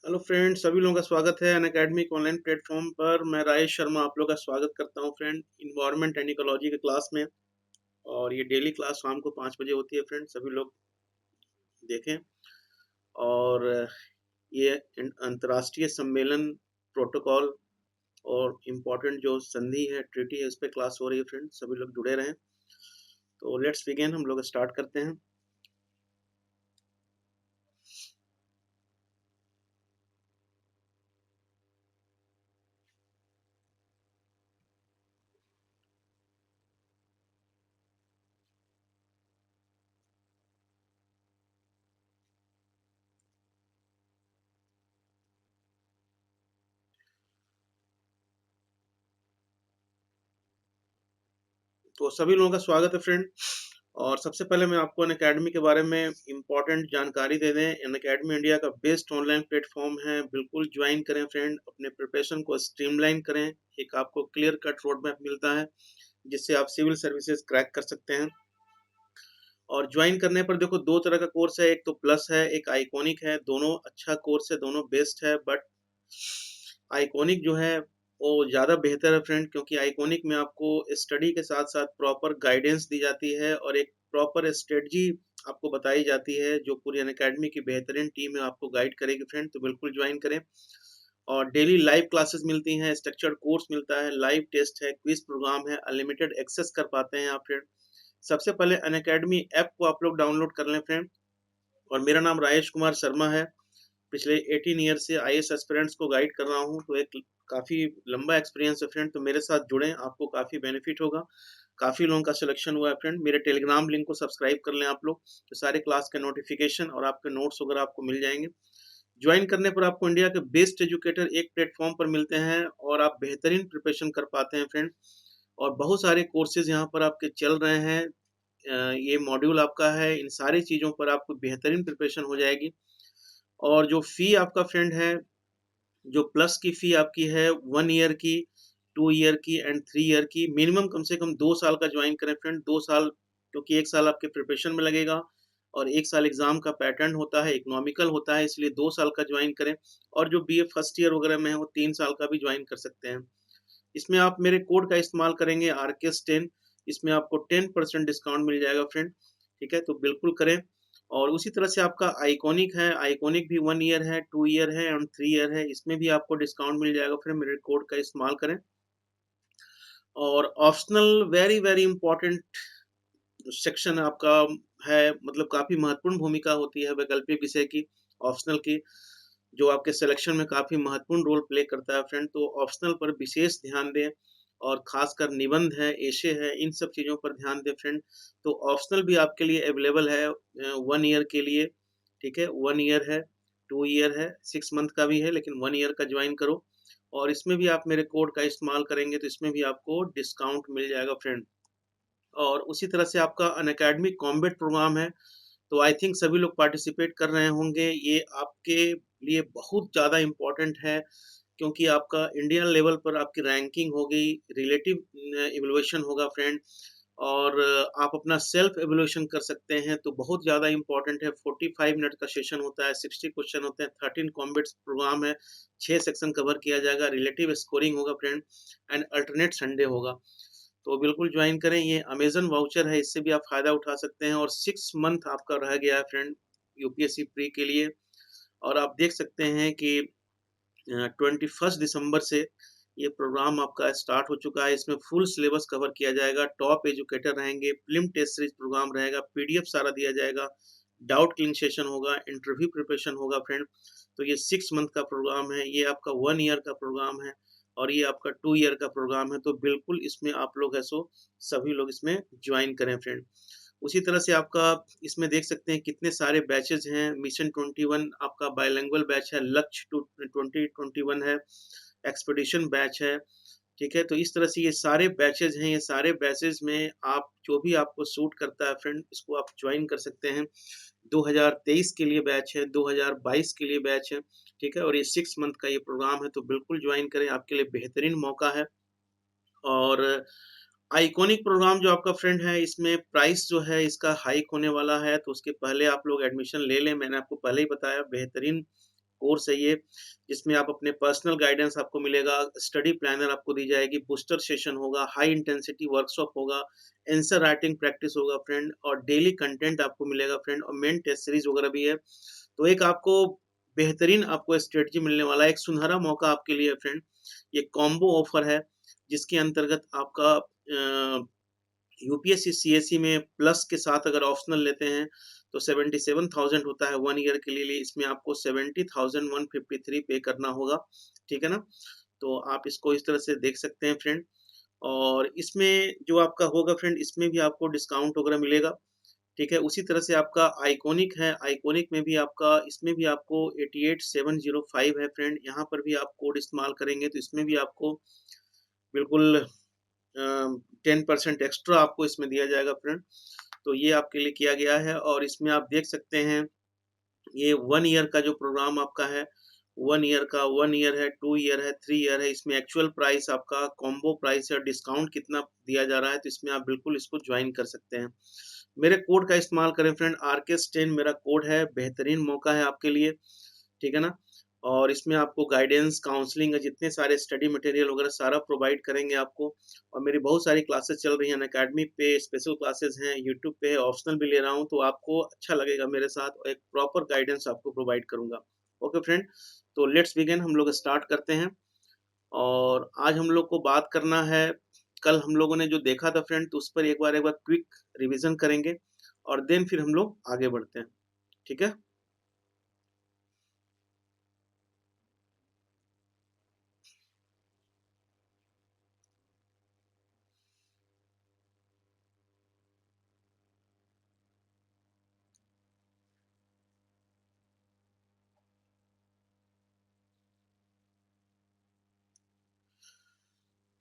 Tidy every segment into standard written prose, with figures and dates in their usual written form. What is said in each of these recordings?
Hello friend, सभी लोगों का स्वागत है अनअकैडमी के ऑनलाइन प्लेटफॉर्म पर। मैं राजेश शर्मा आप लोगों का स्वागत करता हूं फ्रेंड, इन्वायरमेंट एंड इकोलॉजी के क्लास में। और ये डेली क्लास शाम को 5 बजे होती है फ्रेंड, सभी लोग देखें। और ये अंतर्राष्ट्रीय सम्मेलन, प्रोटोकॉल और इम्पोर्टेंट जो संधि है, ट्रीटी है, इस पे क्लास हो रही है फ्रेंड, सभी लोग जुड़े रहें। तो लेट्स बिगिन, हम लोग स्टार्ट करते हैं। तो सभी लोगों का स्वागत है फ्रेंड। और सबसे पहले मैं आपको अनअकैडमी के बारे में इम्पोर्टेंट जानकारी दे दें। अनअकैडमी इंडिया का बेस्ट ऑनलाइन प्लेटफॉर्म है, बिल्कुल ज्वाइन करें फ्रेंड, अपने प्रिपरेशन को स्ट्रीमलाइन करें। एक आपको क्लियर कट रोड मैप मिलता है जिससे आप सिविल सर्विसेज क्रैक कर सकते हैं। और ज्वाइन करने पर देखो, दो तरह का कोर्स है, एक तो प्लस है, एक आइकॉनिक है। दोनों अच्छा कोर्स है, दोनों बेस्ट है, बट आइकॉनिक जो है वो ज़्यादा बेहतर है फ्रेंड, क्योंकि आइकॉनिक में आपको स्टडी के साथ साथ प्रॉपर गाइडेंस दी जाती है और एक प्रॉपर स्ट्रेटजी आपको बताई जाती है, जो पूरी अनअकैडमी की बेहतरीन टीम है आपको गाइड करेगी फ्रेंड। तो बिल्कुल ज्वाइन करें। और डेली लाइव क्लासेस मिलती हैं, स्ट्रक्चर्ड कोर्स मिलता है, लाइव टेस्ट है, क्विज प्रोग्राम है, अनलिमिटेड एक्सेस कर पाते हैं आप फ्रेंड। सबसे पहले अनअकैडमी ऐप को आप लोग डाउनलोड कर लें फ्रेंड। और मेरा नाम राजेश कुमार शर्मा है। पिछले 18 ईयर से आईएएस एस्पिरेंट्स को गाइड कर रहा हूँ, तो एक काफ़ी लंबा एक्सपीरियंस है फ्रेंड। तो मेरे साथ जुड़ें, आपको काफ़ी बेनिफिट होगा। काफ़ी लोगों का सिलेक्शन हुआ है फ्रेंड। मेरे टेलीग्राम लिंक को सब्सक्राइब कर लें आप लोग, तो सारे क्लास के नोटिफिकेशन और आपके नोट्स वगैरह आपको मिल जाएंगे। ज्वाइन करने पर आपको इंडिया के बेस्ट एजुकेटर एक प्लेटफॉर्म पर मिलते हैं और आप बेहतरीन प्रिपरेशन कर पाते हैं फ्रेंड। और बहुत सारे कोर्सेज यहाँ पर आपके चल रहे हैं। ये मॉड्यूल आपका है, इन सारी चीज़ों पर आपको बेहतरीन प्रिपरेशन हो जाएगी। और जो फ़ी आपका फ्रेंड है, जो प्लस की फ़ी आपकी है 1 ईयर की, 2 ईयर की एंड 3 ईयर की, मिनिमम कम से कम 2 साल का ज्वाइन करें फ्रेंड। 2 साल, क्योंकि 1 साल आपके प्रिपरेशन में लगेगा और 1 साल एग्ज़ाम का पैटर्न होता है, इकोनॉमिकल होता है, इसलिए 2 साल का ज्वाइन करें। और जो बीए फर्स्ट ईयर वगैरह में है वो 3 साल का भी ज्वाइन कर सकते हैं। इसमें आप मेरे कोड का इस्तेमाल करेंगे RKS10, इसमें आपको 10% डिस्काउंट मिल जाएगा फ्रेंड। ठीक है, तो बिल्कुल करें। और उसी तरह से आपका आइकॉनिक है, आइकॉनिक भी 1 ईयर है, 2 ईयर है एंड 3 ईयर है, इसमें भी आपको डिस्काउंट मिल जाएगा फ्रेंड, मेरे कोड का इस्तेमाल करें। और optional, very very important section आपका है, मतलब काफ़ी महत्वपूर्ण भूमिका होती है वैकल्पिक विषय की, ऑप्शनल की, जो आपके सिलेक्शन में काफ़ी महत्वपूर्ण रोल प्ले करता है फ्रेंड। तो ऑप्शनल पर विशेष ध्यान दें, और खासकर निबंध है, एशे है, इन सब चीज़ों पर ध्यान दें फ्रेंड। तो ऑप्शनल भी आपके लिए अवेलेबल है 1 ईयर के लिए। ठीक है, 1 ईयर है, 2 ईयर है, 6 मंथ का भी है, लेकिन 1 ईयर का ज्वाइन करो। और इसमें भी आप मेरे कोड का इस्तेमाल करेंगे तो इसमें भी आपको डिस्काउंट मिल जाएगा फ्रेंड। और उसी तरह से आपका अनअकैडमी कॉम्बैट प्रोग्राम है, तो आई थिंक सभी लोग पार्टिसिपेट कर रहे होंगे। ये आपके लिए बहुत ज़्यादा इम्पोर्टेंट है, क्योंकि आपका इंडियन लेवल पर आपकी रैंकिंग होगी, रिलेटिव इवैल्यूएशन होगा फ्रेंड। और आप अपना सेल्फ इवैल्यूएशन कर सकते हैं, तो बहुत ज़्यादा इम्पोर्टेंट है। 45 मिनट का सेशन होता है, 60 क्वेश्चन होते हैं, 13 कॉम्बैट्स प्रोग्राम है, 6 सेक्शन कवर किया जाएगा, रिलेटिव स्कोरिंग होगा फ्रेंड, एंड अल्टरनेट संडे होगा। तो बिल्कुल ज्वाइन करें। ये अमेज़न वाउचर है, इससे भी आप फ़ायदा उठा सकते हैं। और 6 मंथ आपका रह गया है फ्रेंड यूपीएससी प्री के लिए। और आप देख सकते हैं कि 21 दिसंबर से ये प्रोग्राम आपका स्टार्ट हो चुका है। इसमें फुल सिलेबस कवर किया जाएगा, टॉप एजुकेटर रहेंगे, फिल्म टेस्ट सीरीज प्रोग्राम रहेगा, पीडीएफ सारा दिया जाएगा, डाउट क्लिंग सेशन होगा, इंटरव्यू प्रिपरेशन होगा फ्रेंड। तो ये 6 मंथ का प्रोग्राम है, ये आपका 1 ईयर का प्रोग्राम है और ये आपका 2 ईयर का प्रोग्राम है। तो बिल्कुल इसमें आप लोग है सो सभी लोग इसमें ज्वाइन करें फ्रेंड। उसी तरह से आपका इसमें देख सकते हैं कितने सारे बैचेज हैं। मिशन 21 आपका बाइलिंगुअल बैच है, लक्ष्य टू 2021 है, एक्सपीडिशन बैच है। ठीक है, तो इस तरह से ये सारे बैचेज हैं। ये सारे बैचेज में आप जो भी आपको सूट करता है फ्रेंड, इसको आप ज्वाइन कर सकते हैं। 2023 के लिए बैच है, 2022 के लिए बैच है। ठीक है, और ये 6 मंथ का ये प्रोग्राम है, तो बिल्कुल ज्वाइन करें, आपके लिए बेहतरीन मौका है। और आइकॉनिक प्रोग्राम जो आपका फ्रेंड है, इसमें प्राइस जो है इसका हाइक होने वाला है, तो उसके पहले आप लोग एडमिशन ले लें। मैंने आपको पहले ही बताया, बेहतरीन कोर्स है ये, जिसमें आप अपने पर्सनल गाइडेंस आपको मिलेगा, स्टडी प्लानर आपको दी जाएगी, बूस्टर सेशन होगा, हाई इंटेंसिटी वर्कशॉप होगा, आंसर राइटिंग प्रैक्टिस होगा फ्रेंड, और डेली कंटेंट आपको मिलेगा फ्रेंड, और मेन टेस्ट सीरीज वगैरह भी है। तो एक आपको बेहतरीन आपको स्ट्रेटजी मिलने वाला है, एक सुनहरा मौका आपके लिए फ्रेंड। ये कॉम्बो ऑफर है, जिसके अंतर्गत आपका यूपीएससी सीएससी में प्लस के साथ अगर ऑप्शनल लेते हैं तो 77,000 होता है 1 ईयर के लिए, इसमें आपको 70,153 पे करना होगा, ठीक है ना। तो आप इसको इस तरह से देख सकते हैं फ्रेंड। और इसमें जो आपका होगा फ्रेंड, इसमें भी आपको डिस्काउंट वगैरह मिलेगा, ठीक है। उसी तरह से आपका आइकॉनिक है, आइकॉनिक में भी आपका, इसमें भी आपको 88,705 है फ्रेंड। यहाँ पर भी आप कोड इस्तेमाल करेंगे तो इसमें भी आपको बिल्कुल 10% एक्स्ट्रा आपको इसमें दिया जाएगा फ्रेंड। तो ये आपके लिए किया गया है, और इसमें आप देख सकते हैं ये 1 ईयर का जो प्रोग्राम आपका है, 1 ईयर का, 1 ईयर है, 2 ईयर है, 3 ईयर है। इसमें एक्चुअल प्राइस आपका कॉम्बो प्राइस है, डिस्काउंट कितना दिया जा रहा है, तो इसमें आप बिल्कुल इसको ज्वाइन कर सकते हैं। मेरे कोड का इस्तेमाल करें फ्रेंड, RK10 मेरा कोड है, बेहतरीन मौका है आपके लिए, ठीक है ना। और इसमें आपको गाइडेंस, काउंसलिंग, जितने सारे स्टडी मटेरियल वगैरह सारा प्रोवाइड करेंगे आपको। और मेरी बहुत सारी क्लासेस चल रही हैं अनअकैडमी पे, स्पेशल क्लासेस हैं यूट्यूब पे, ऑप्शनल भी ले रहा हूँ, तो आपको अच्छा लगेगा मेरे साथ, और एक प्रॉपर गाइडेंस आपको प्रोवाइड करूंगा। ओके फ्रेंड, तो लेट्स बिगिन, हम लोग स्टार्ट करते हैं। और आज हम लोग को बात करना है, कल हम लोगों ने जो देखा था फ्रेंड, तो उस पर एक बार क्विक रिवीजन करेंगे, और देन फिर हम लोग आगे बढ़ते हैं, ठीक है।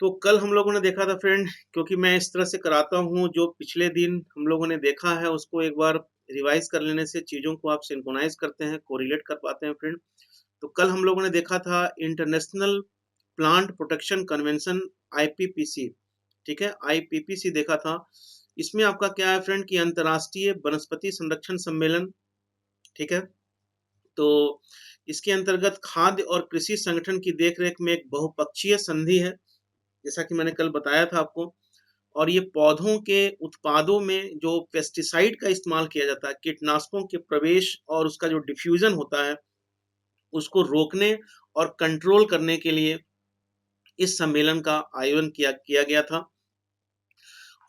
तो कल हम लोगों ने देखा था फ्रेंड, क्योंकि मैं इस तरह से कराता हूँ, जो पिछले दिन हम लोगों ने देखा है उसको एक बार रिवाइज कर लेने से चीज़ों को आप सिंक्रोनाइज करते हैं, कोरिलेट कर पाते हैं फ्रेंड। तो कल हम लोगों ने देखा था इंटरनेशनल प्लांट प्रोटेक्शन कन्वेंशन, आईपीपीसी, ठीक है, आईपीपीसी देखा था। इसमें आपका क्या है फ्रेंड कि अंतर्राष्ट्रीय वनस्पति संरक्षण सम्मेलन, ठीक है। तो इसके अंतर्गत खाद्य और कृषि संगठन की देखरेख में एक बहुपक्षीय संधि है, जैसा कि मैंने कल बताया था आपको। और ये पौधों के उत्पादों में जो पेस्टिसाइड का इस्तेमाल किया जाता है, कीटनाशकों के प्रवेश और उसका जो डिफ्यूजन होता है, उसको रोकने और कंट्रोल करने के लिए इस सम्मेलन का आयोजन किया किया गया था।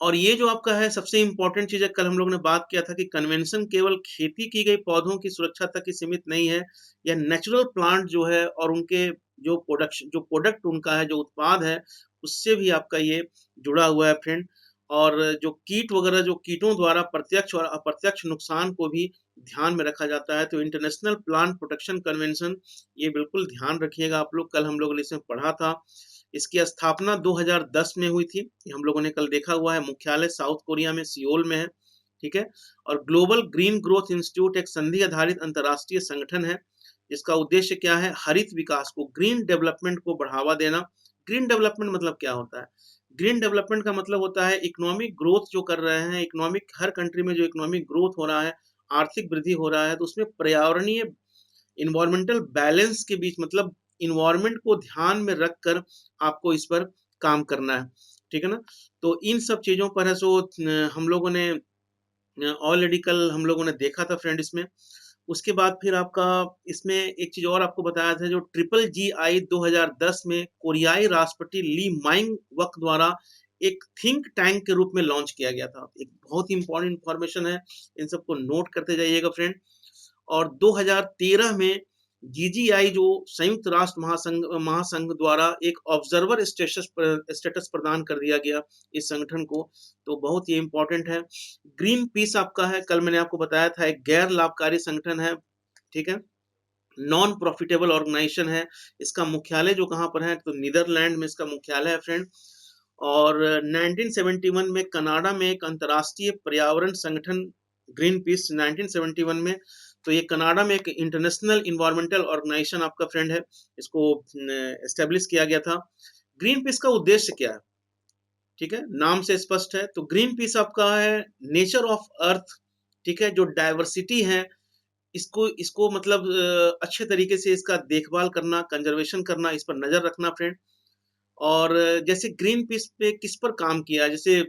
और ये जो आपका है, सबसे इम्पोर्टेंट चीज़ है, कल हम लोगों ने बात किया था कि कन्वेंशन केवल खेती की गई पौधों की सुरक्षा तक ही सीमित नहीं है, यह नेचुरल प्लांट जो है और उनके जो प्रोडक्ट उनका है, जो उत्पाद है, उससे भी आपका ये जुड़ा हुआ है फ्रेंड। और जो कीट वगैरह, जो कीटों द्वारा प्रत्यक्ष और अप्रत्यक्ष नुकसान को भी ध्यान में रखा जाता है। तो इंटरनेशनल प्लांट प्रोटेक्शन कन्वेंशन, ये बिल्कुल ध्यान रखिएगा आप लोग, कल हम लोगों ने इसमें पढ़ा था। इसकी स्थापना 2010 में हुई थी, ये हम लोगों ने कल देखा हुआ है। मुख्यालय साउथ कोरिया में सियोल में है, ठीक है। और ग्लोबल ग्रीन ग्रोथ इंस्टीट्यूट एक संधि आधारित अंतर्राष्ट्रीय संगठन है, जिसका उद्देश्य क्या है, हरित विकास को, ग्रीन डेवलपमेंट को बढ़ावा देना। ग्रीन डेवलपमेंट मतलब क्या होता है? ग्रीन डेवलपमेंट का मतलब होता है इकोनॉमिक ग्रोथ जो कर रहे हैं, इकोनॉमिक, हर कंट्री में जो इकोनॉमिक ग्रोथ हो रहा है, आर्थिक वृद्धि हो रहा है, तो उसमें पर्यावरणीय, इन्वायरमेंटल बैलेंस के बीच, मतलब इन्वायरमेंट को ध्यान में रखकर आपको इस पर काम करना है, ठीक है ना। तो इन सब चीज़ों पर है, सो हम लोगों ने ऑलरेडी कल हम लोगों ने देखा था फ्रेंड इसमें। उसके बाद फिर आपका इसमें एक चीज़ और आपको बताया था, जो ट्रिपल जी आई 2010 में कोरियाई राष्ट्रपति ली माइंग वक द्वारा एक थिंक टैंक के रूप में लॉन्च किया गया था। एक बहुत ही इंपॉर्टेंट इंफॉर्मेशन है, इन सबको नोट करते जाइएगा फ्रेंड। और 2013 में जीजीआई, जो संयुक्त राष्ट्र महासंघ द्वारा एक ऑब्जर्वर स्टेटस प्रदान कर दिया गया इस संगठन को। तो बहुत ही इंपॉर्टेंट है। ग्रीन पीस आपका है, कल मैंने आपको बताया था, एक गैर लाभकारी संगठन है, ठीक है, नॉन प्रॉफिटेबल ऑर्गेनाइजेशन है। इसका मुख्यालय जो कहाँ पर है, तो नीदरलैंड में इसका मुख्यालय है फ्रेंड। और 1971 में कनाडा में एक अंतर्राष्ट्रीय पर्यावरण संगठन, ग्रीन पीस 1971 में, तो ये कनाडा में एक इंटरनेशनल इन्वायरमेंटल ऑर्गेनाइजेशन आपका फ्रेंड है, इसको एस्टेब्लिश किया गया था। ग्रीन पीस का उद्देश्य क्या है, ठीक है, नाम से स्पष्ट है। तो ग्रीन पीस आपका है नेचर ऑफ अर्थ, ठीक है, जो डाइवर्सिटी है इसको इसको मतलब अच्छे तरीके से इसका देखभाल करना, कंज़र्वेशन करना, इस पर नज़र रखना फ्रेंड। और जैसे ग्रीन पीस पे किस पर काम किया, जैसे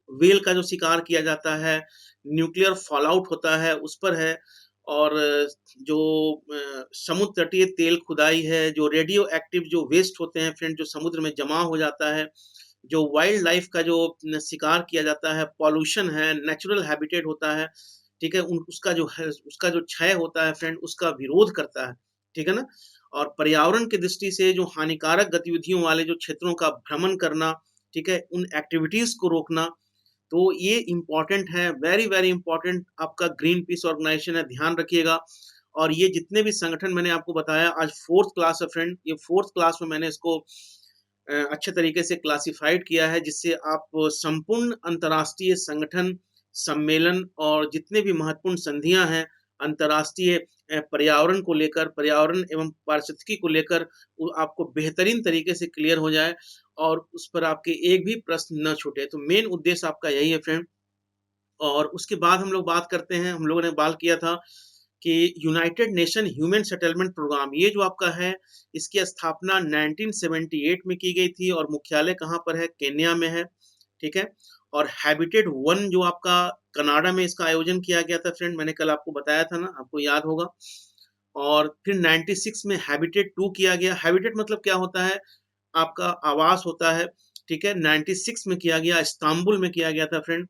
व्हेल का जो शिकार किया जाता है, न्यूक्लियर फॉलआउट होता है, उस पर है। और जो समुद्र तटीय तेल खुदाई है, जो रेडियो एक्टिव जो वेस्ट होते हैं फ्रेंड, जो समुद्र में जमा हो जाता है, जो वाइल्ड लाइफ का जो शिकार किया जाता है, पॉल्यूशन है, नेचुरल हैबिटेट होता है, ठीक है? उसका जो है, उसका जो क्षय होता है फ्रेंड, उसका विरोध करता है, ठीक है ना? और पर्यावरण की दृष्टि से जो हानिकारक गतिविधियों वाले जो क्षेत्रों का भ्रमण करना, ठीक है? उन एक्टिविटीज़ को रोकना, तो ये इम्पोर्टेंट है, वेरी वेरी इम्पोर्टेंट आपका ग्रीन पीस ऑर्गेनाइजेशन है, ध्यान रखिएगा। और ये जितने भी संगठन मैंने आपको बताया, आज 4th क्लास है फ्रेंड, ये 4th क्लास में मैंने इसको अच्छे तरीके से क्लासिफाइड किया है, जिससे आप संपूर्ण अंतर्राष्ट्रीय संगठन, सम्मेलन और जितने भी महत्वपूर्ण संधियां हैं अंतर्राष्ट्रीय पर्यावरण को लेकर, पर्यावरण एवं पारिस्थितिकी को लेकर, वो आपको बेहतरीन तरीके से क्लियर हो जाए और उस पर आपके एक भी प्रश्न न छूटे। तो मेन उद्देश्य आपका यही है फ्रेंड। और उसके बाद हम लोग बात करते हैं, हम लोगों ने बात किया था कि United Nation human settlement programme, ये जो आपका है, इसकी स्थापना 1978 में की गई थी और मुख्यालय कहाँ पर है? केन्या में है, ठीक है? और हैबिटेट 1 जो आपका कनाडा में इसका आयोजन किया गया था फ्रेंड, मैंने कल आपको बताया था ना, आपको याद होगा। और फिर 96 में हैबिटेट 2 किया गया। हैबिटेट मतलब क्या होता है? आपका आवास होता है, ठीक है? 96 में किया गया, इस्तांबुल में किया गया था फ्रेंड।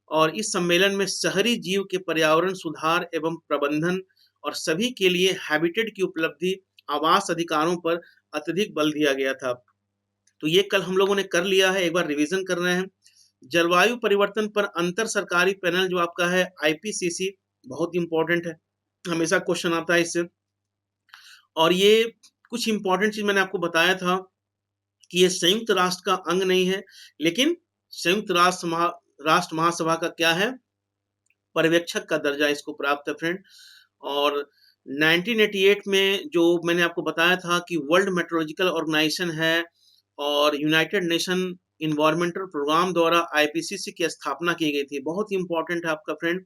और इस सम्मेलन में शहरी जीव के पर्यावरण सुधार एवं प्रबंधन और सभी के लिए हैबिटेट की उपलब्धि, आवास अधिकारों पर अत्यधिक बल दिया गया था। तो ये कल हम लोगों ने कर लिया है, एक बार रिवीजन कर रहे हैं। जलवायु परिवर्तन पर अंतर सरकारी पैनल जो आपका है आईपीसीसी, बहुत इंपॉर्टेंट है, हमेशा क्वेश्चन आता है इससे। और ये कुछ इंपॉर्टेंट चीज मैंने आपको बताया था कि ये संयुक्त राष्ट्र का अंग नहीं है, लेकिन संयुक्त राष्ट्र महासभा का क्या है? पर्यवेक्षक का दर्जा इसको प्राप्त है फ्रेंड। और 1988 में जो मैंने आपको बताया था कि वर्ल्ड मेट्रोलॉजिकल ऑर्गेनाइजेशन है और यूनाइटेड नेशन इन्वायरमेंटल प्रोग्राम द्वारा आईपीसीसी की स्थापना की गई थी, बहुत ही इंपॉर्टेंट है आपका फ्रेंड।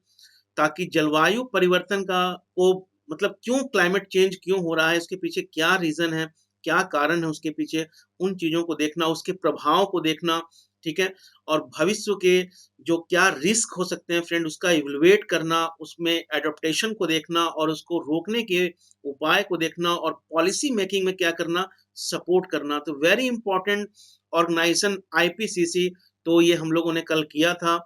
ताकि जलवायु परिवर्तन का को मतलब क्यों क्लाइमेट चेंज क्यों हो रहा है, इसके पीछे क्या रीजन है, क्या कारण है उसके पीछे, उन चीजों को देखना, उसके प्रभाव को देखना, ठीक है? और भविष्य के जो क्या रिस्क हो सकते हैं फ्रेंड, उसका इवैल्यूएट करना, उसमें एडॉप्टेशन को देखना और उसको रोकने के उपाय को देखना और पॉलिसी मेकिंग में क्या करना, सपोर्ट करना। तो वेरी इंपॉर्टेंट ऑर्गेनाइजेशन आईपीसीसी। तो ये हम लोगों ने कल किया था।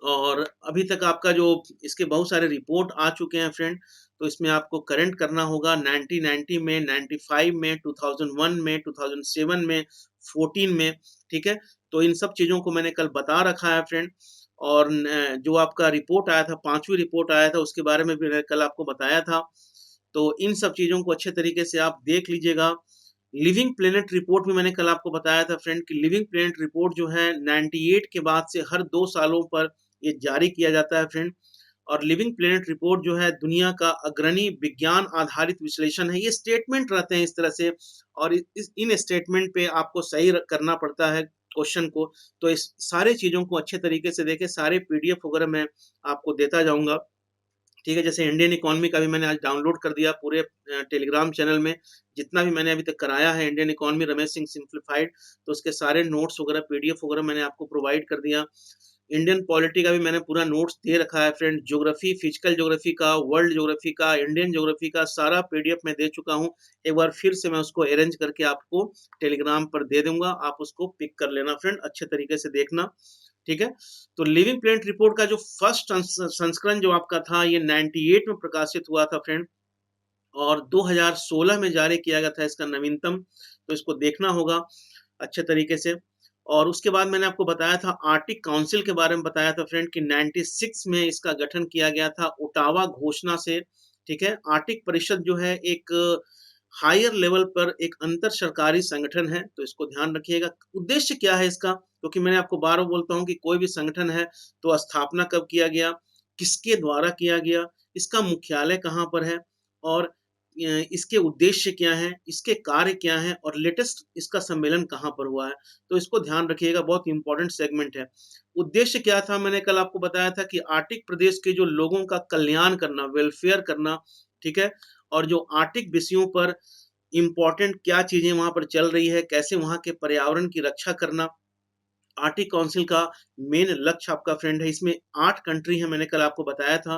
और अभी तक आपका जो इसके बहुत सारे रिपोर्ट आ चुके हैं फ्रेंड, तो इसमें आपको करंट करना होगा 1990 में, 95 में, 2001 में, 2007 में, 14 में, ठीक है? तो इन सब चीज़ों को मैंने कल बता रखा है फ्रेंड। और जो आपका रिपोर्ट आया था, 5वीं रिपोर्ट आया था, उसके बारे में भी मैंने कल आपको बताया था। तो इन सब चीज़ों को अच्छे तरीके से आप देख लीजिएगा। लिविंग प्लेनेट रिपोर्ट भी मैंने कल आपको बताया था फ्रेंड कि लिविंग प्लेनेट रिपोर्ट जो है 98 के बाद से हर 2 सालों पर ये जारी किया जाता है फ्रेंड। और लिविंग प्लेनेट रिपोर्ट जो है दुनिया का अग्रणी विज्ञान आधारित विश्लेषण है, ये स्टेटमेंट रहते हैं इस तरह से। और इन स्टेटमेंट पे आपको सही करना पड़ता है क्वेश्चन को। तो इस सारे चीज़ों को अच्छे तरीके से देखें, सारे पीडीएफ वगैरह मैं आपको देता जाऊंगा, ठीक है? जैसे इंडियन इकोनॉमी का भी मैंने आज डाउनलोड कर दिया पूरे टेलीग्राम चैनल में, जितना भी मैंने अभी तक कराया है Indian economy Ramesh Singh simplified, तो उसके सारे नोट्स वगैरह पीडीएफ वगैरह मैंने आपको प्रोवाइड कर दिया। इंडियन पॉलिटी का भी मैंने पूरा नोट्स दे रखा है फ्रेंड, ज्योग्राफी, फिजिकल ज्योग्राफी का, वर्ल्ड ज्योग्राफी का, इंडियन ज्योग्राफी का सारा पीडीएफ मैं दे चुका हूँ। एक बार फिर से मैं उसको अरेंज करके आपको टेलीग्राम पर दे दूंगा, आप उसको पिक कर लेना फ्रेंड, अच्छे तरीके से देखना, ठीक है? तो लिविंग प्लेनेट रिपोर्ट का जो फर्स्ट संस्करण जो आपका था, ये 98 में प्रकाशित हुआ था फ्रेंड। और 2016 में जारी किया गया था इसका नवीनतम, तो इसको देखना होगा अच्छे तरीके से। और उसके बाद मैंने आपको बताया था आर्कटिक काउंसिल के बारे में बताया था फ्रेंड कि 96 में इसका गठन किया गया था ओटावा घोषणा से, ठीक है? आर्कटिक परिषद जो है एक हायर लेवल पर एक अंतर सरकारी संगठन है, तो इसको ध्यान रखिएगा। उद्देश्य क्या है इसका? क्योंकि मैंने आपको बार बार बोलता हूँ कि कोई भी संगठन है तो स्थापना कब किया गया, किसके द्वारा किया गया, इसका मुख्यालय कहाँ पर है, और इसके उद्देश्य क्या हैं, इसके कार्य क्या हैं और लेटेस्ट इसका सम्मेलन कहाँ पर हुआ है, तो इसको ध्यान रखिएगा, बहुत इंपॉर्टेंट सेगमेंट है। उद्देश्य क्या था, मैंने कल आपको बताया था कि आर्कटिक प्रदेश के जो लोगों का कल्याण करना, वेलफेयर करना, ठीक है, और जो आर्कटिक विषयों पर इम्पोर्टेंट क्या चीजें वहां पर चल रही है, कैसे वहां के पर्यावरण की रक्षा करना, आर्कटिक काउंसिल का मेन लक्ष्य आपका फ्रेंड है। इसमें 8 कंट्री है, मैंने कल आपको बताया था।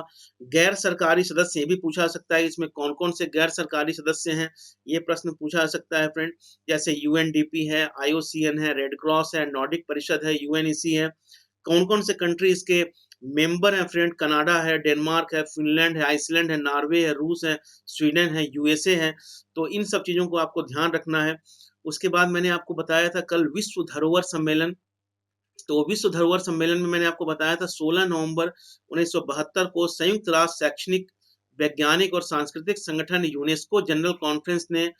गैर सरकारी सदस्य, ये भी पूछा जा सकता है इसमें कौन कौन से गैर सरकारी सदस्य हैं, ये प्रश्न पूछा जा सकता है फ्रेंड। जैसे यूएनडीपी है, आईओसीएन है, रेड क्रॉस है, नॉर्डिक परिषद है, यूएनईसी है। कौन कौन से कंट्री इसके मेंबर हैं फ्रेंड, कनाडा है, डेनमार्क है, फिनलैंड है, आइसलैंड है, नॉर्वे है, रूस है, स्वीडन है, यूएसए है। तो इन सब चीजों को आपको ध्यान रखना है। उसके बाद मैंने आपको बताया था कल विश्व धरोहर सम्मेलन। तो विश्व धरोहर सम्मेलन में मैंने आपको बताया था 16 नवंबर 1972 को संयुक्त राष्ट्र शैक्षणिक, वैज्ञानिक और सांस्कृतिक संगठन यूनेस्को जनरल कॉन्फ्रेंस ने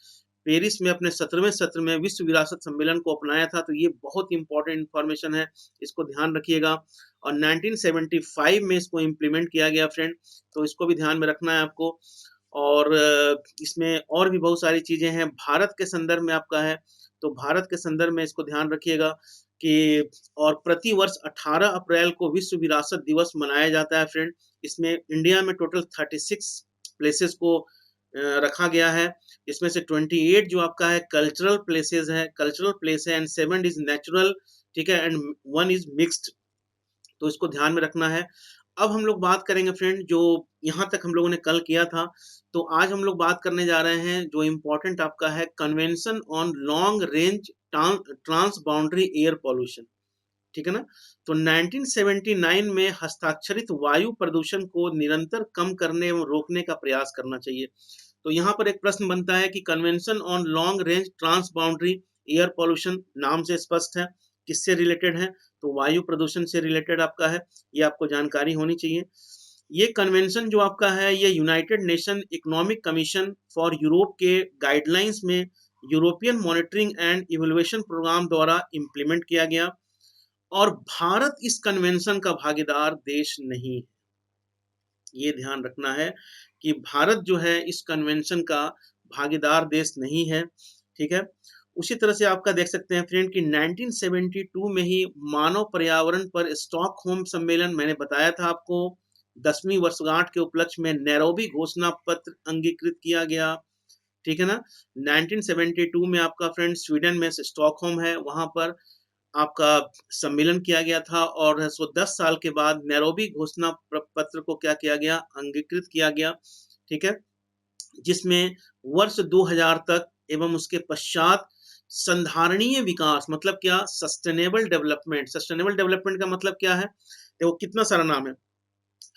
पेरिस में अपने 17वें सत्र में विश्व विरासत सम्मेलन को अपनाया था। तो ये बहुत इंपॉर्टेंट इंफॉर्मेशन है, इसको ध्यान रखिएगा। और 1975 में इसको इम्प्लीमेंट किया गया फ्रेंड, तो इसको भी ध्यान में रखना है आपको। और इसमें और भी बहुत सारी चीजें हैं। भारत के संदर्भ में आपका है, तो भारत के संदर्भ में इसको ध्यान रखिएगा कि और प्रति वर्ष 18 अप्रैल को विश्व विरासत दिवस मनाया जाता है फ्रेंड। इसमें इंडिया में टोटल 36 प्लेसेस को रखा गया है। इसमें से 28 जो आपका है कल्चरल प्लेसेस है, कल्चरल प्लेस है, एंड 7 इज नेचुरल, ठीक है, एंड 1 इज मिक्स्ड। तो इसको ध्यान में रखना है। अब हम लोग बात करेंगे फ्रेंड, जो यहाँ तक हम लोगों ने कल किया था, तो आज हम लोग बात करने जा रहे हैं जो इम्पोर्टेंट आपका है convention on long range transboundary air pollution, ठीक है ना। तो 1979 में हस्ताक्षरित वायु प्रदूषण को निरंतर कम करने एवं रोकने का प्रयास करना चाहिए। तो यहाँ पर एक प्रश्न बनता है कि convention on long range transboundary air pollution नाम से स्पष्ट है, किससे रिलेटेड है, तो वायु प्रदूषण से रिलेटेड आपका है, ये आपको जानकारी होनी चाहिए। ये कन्वेंशन जो आपका है, ये United Nation economic commission for Europe के गाइडलाइंस में European monitoring and evaluation programme द्वारा इम्प्लीमेंट किया गया। और भारत इस कन्वेंशन का भागीदार देश नहीं है, ये ध्यान रखना है कि भारत जो है इस कन्वेंशन का भागीदार देश नहीं है, ठीक है। उसी तरह से आपका देख सकते हैं फ्रेंड कि 1972 में ही मानव पर्यावरण पर स्टॉकहोम सम्मेलन, मैंने बताया था आपको, 10वीं वर्षगांठ के उपलक्ष्य में नैरोबी घोषणा पत्र अंगीकृत किया गया, ठीक है ना। 1972 में आपका फ्रेंड स्वीडन में स्टॉकहोम है, वहां पर आपका सम्मेलन किया गया था। और 10 साल के बाद नैरोबी घोषणा पत्र को क्या किया गया, अंगीकृत किया गया, ठीक है, जिसमें वर्ष 2000 तक एवं उसके पश्चात संधारणीय विकास, मतलब क्या, सस्टेनेबल डेवलपमेंट। सस्टेनेबल डेवलपमेंट का मतलब क्या है, देखो कितना सारा नाम है,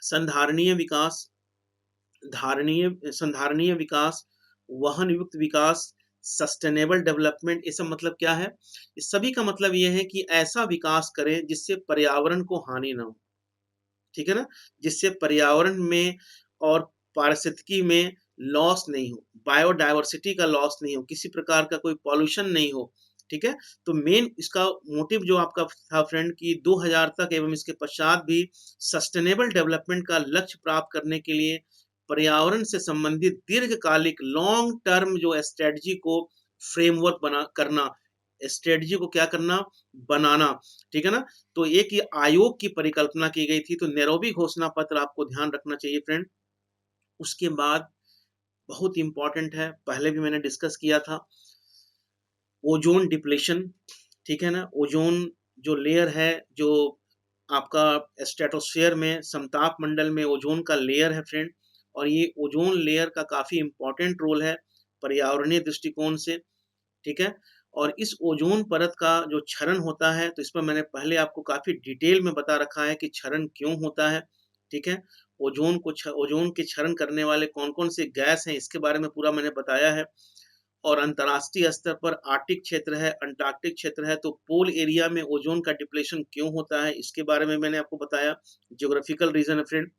संधारणीय विकास, धारणीय संधारणीय विकास, वहन युक्त विकास, सस्टेनेबल डेवलपमेंट, ये सब मतलब क्या है, इस सभी का मतलब ये है कि ऐसा विकास करें जिससे पर्यावरण को हानि ना हो, ठीक है ना, जिससे पर्यावरण में और पारिस्थितिकी में लॉस नहीं हो, बायोडायवर्सिटी का लॉस नहीं हो, किसी प्रकार का कोई पॉल्यूशन नहीं हो, ठीक है। तो मेन इसका मोटिव जो आपका था फ्रेंड कि 2000 तक एवं इसके पश्चात भी सस्टेनेबल डेवलपमेंट का लक्ष्य प्राप्त करने के लिए पर्यावरण से संबंधित दीर्घकालिक लॉन्ग टर्म जो स्ट्रेटजी को फ्रेमवर्क बना करना, स्ट्रेटजी को क्या करना, बनाना, ठीक है ना। तो एक ये आयोग की परिकल्पना की गई थी। तो नैरोबी घोषणा पत्र आपको ध्यान रखना चाहिए फ्रेंड। उसके बाद बहुत इंपॉर्टेंट है, पहले भी मैंने डिस्कस किया था, ओजोन डिप्लेशन, ठीक है ना। ओजोन जो लेयर है, जो आपका स्ट्रेटोस्फेयर में, समताप मंडल में ओजोन का लेयर है फ्रेंड, और ये ओजोन लेयर का काफी इंपॉर्टेंट रोल है पर्यावरणीय दृष्टिकोण से, ठीक है। और इस ओजोन परत का जो क्षरण होता है, तो इस पर मैंने पहले आपको काफी डिटेल में बता रखा है कि क्षरण क्यों होता है, ठीक है। ओजोन के क्षरण करने वाले कौन कौन से गैस हैं, इसके बारे में पूरा मैंने बताया है। और अंतर्राष्ट्रीय स्तर पर आर्कटिक क्षेत्र है, अंटार्कटिक क्षेत्र है, तो पोल एरिया में ओजोन का डिप्लेशन क्यों होता है, इसके बारे में मैंने आपको बताया, ज्योग्राफिकल रीजन है फ्रेंड।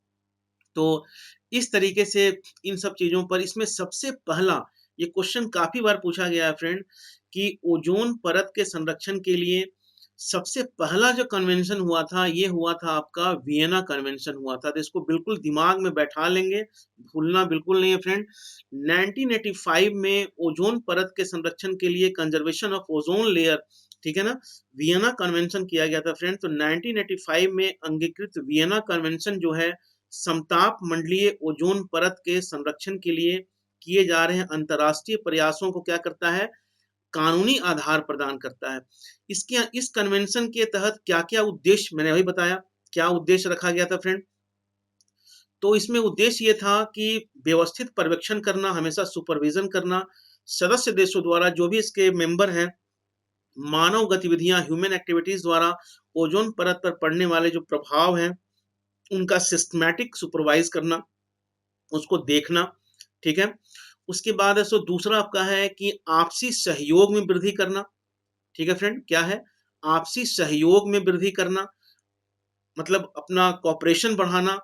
तो इस तरीके से इन सब चीजों पर, इसमें सबसे पहला ये क्वेश्चन काफी बार पूछा गया है फ्रेंड कि ओजोन परत के संरक्षण के लिए सबसे पहला जो कन्वेंशन हुआ था, ये हुआ था आपका वियना कन्वेंशन हुआ था। तो इसको बिल्कुल दिमाग में बैठा लेंगे, भूलना बिल्कुल नहीं है फ्रेंड। 1985 में ओजोन परत के संरक्षण के लिए कंजर्वेशन ऑफ ओजोन लेयर, ठीक है ना, वियना कन्वेंशन किया गया था फ्रेंड। तो 1985 में अंगीकृत वियना कन्वेंशन जो है समताप मंडलीय ओजोन परत के संरक्षण के लिए किए जा रहे हैं अंतर्राष्ट्रीय प्रयासों को क्या करता है, कानूनी आधार प्रदान करता है। इसके इस कन्वेंशन के तहत क्या क्या उद्देश्य, मैंने अभी बताया क्या उद्देश्य रखा गया था फ्रेंड। तो इसमें उद्देश्य ये था कि व्यवस्थित पर्यवेक्षण करना, हमेशा सुपरविजन करना, सदस्य देशों द्वारा जो भी इसके मेंबर हैं, मानव गतिविधियां, ह्यूमन एक्टिविटीज द्वारा ओजोन परत पर पड़ने वाले जो प्रभाव हैं उनका सिस्टमैटिक सुपरवाइज करना, उसको देखना, ठीक है। उसके बाद है सो दूसरा आपका है कि आपसी सहयोग में वृद्धि करना, ठीक है फ्रेंड। क्या है, आपसी सहयोग में वृद्धि करना, मतलब अपना कॉपरेशन बढ़ाना।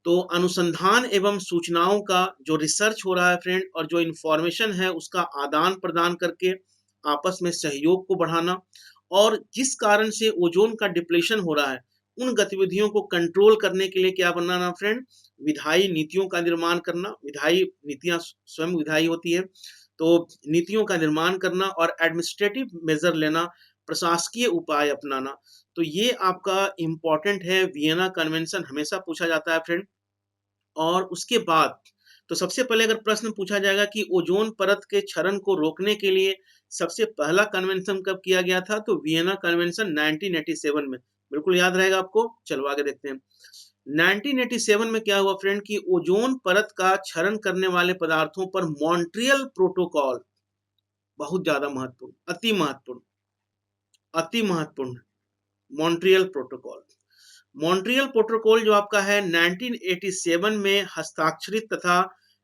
तो अनुसंधान एवं सूचनाओं का जो रिसर्च हो रहा है फ्रेंड, और जो इंफॉर्मेशन है उसका आदान प्रदान करके आपस में सहयोग को बढ़ाना। और जिस कारण से ओजोन का डिप्लेशन हो रहा है उन गतिविधियों को कंट्रोल करने के लिए क्या बनाना फ्रेंड, विधायी नीतियों का निर्माण करना। विधायी नीतियां स्वयं विधायी होती है, तो नीतियों का निर्माण करना और एडमिनिस्ट्रेटिव मेजर लेना, प्रशासकीय उपाय अपनाना। तो ये आपका इंपॉर्टेंट है, वियना कन्वेंशन हमेशा पूछा जाता है फ्रेंड। और उसके बाद तो सबसे पहले अगर प्रश्न पूछा जाएगा कि ओजोन परत के क्षरण को रोकने के लिए सबसे पहला कन्वेंशन कब किया गया था, तो वियना कन्वेंशन 1987 में। बिल्कुल याद रहेगा आपको। चलो आगे देखते हैं। 1987 में क्या हुआ फ्रेंड कि ओजोन परत का क्षरण करने वाले पदार्थों पर मॉन्ट्रियल प्रोटोकॉल, बहुत ज्यादा महत्वपूर्ण, अति महत्वपूर्ण, मॉन्ट्रियल प्रोटोकॉल। मॉन्ट्रियल प्रोटोकॉल जो आपका है 1987 में हस्ताक्षरित तथा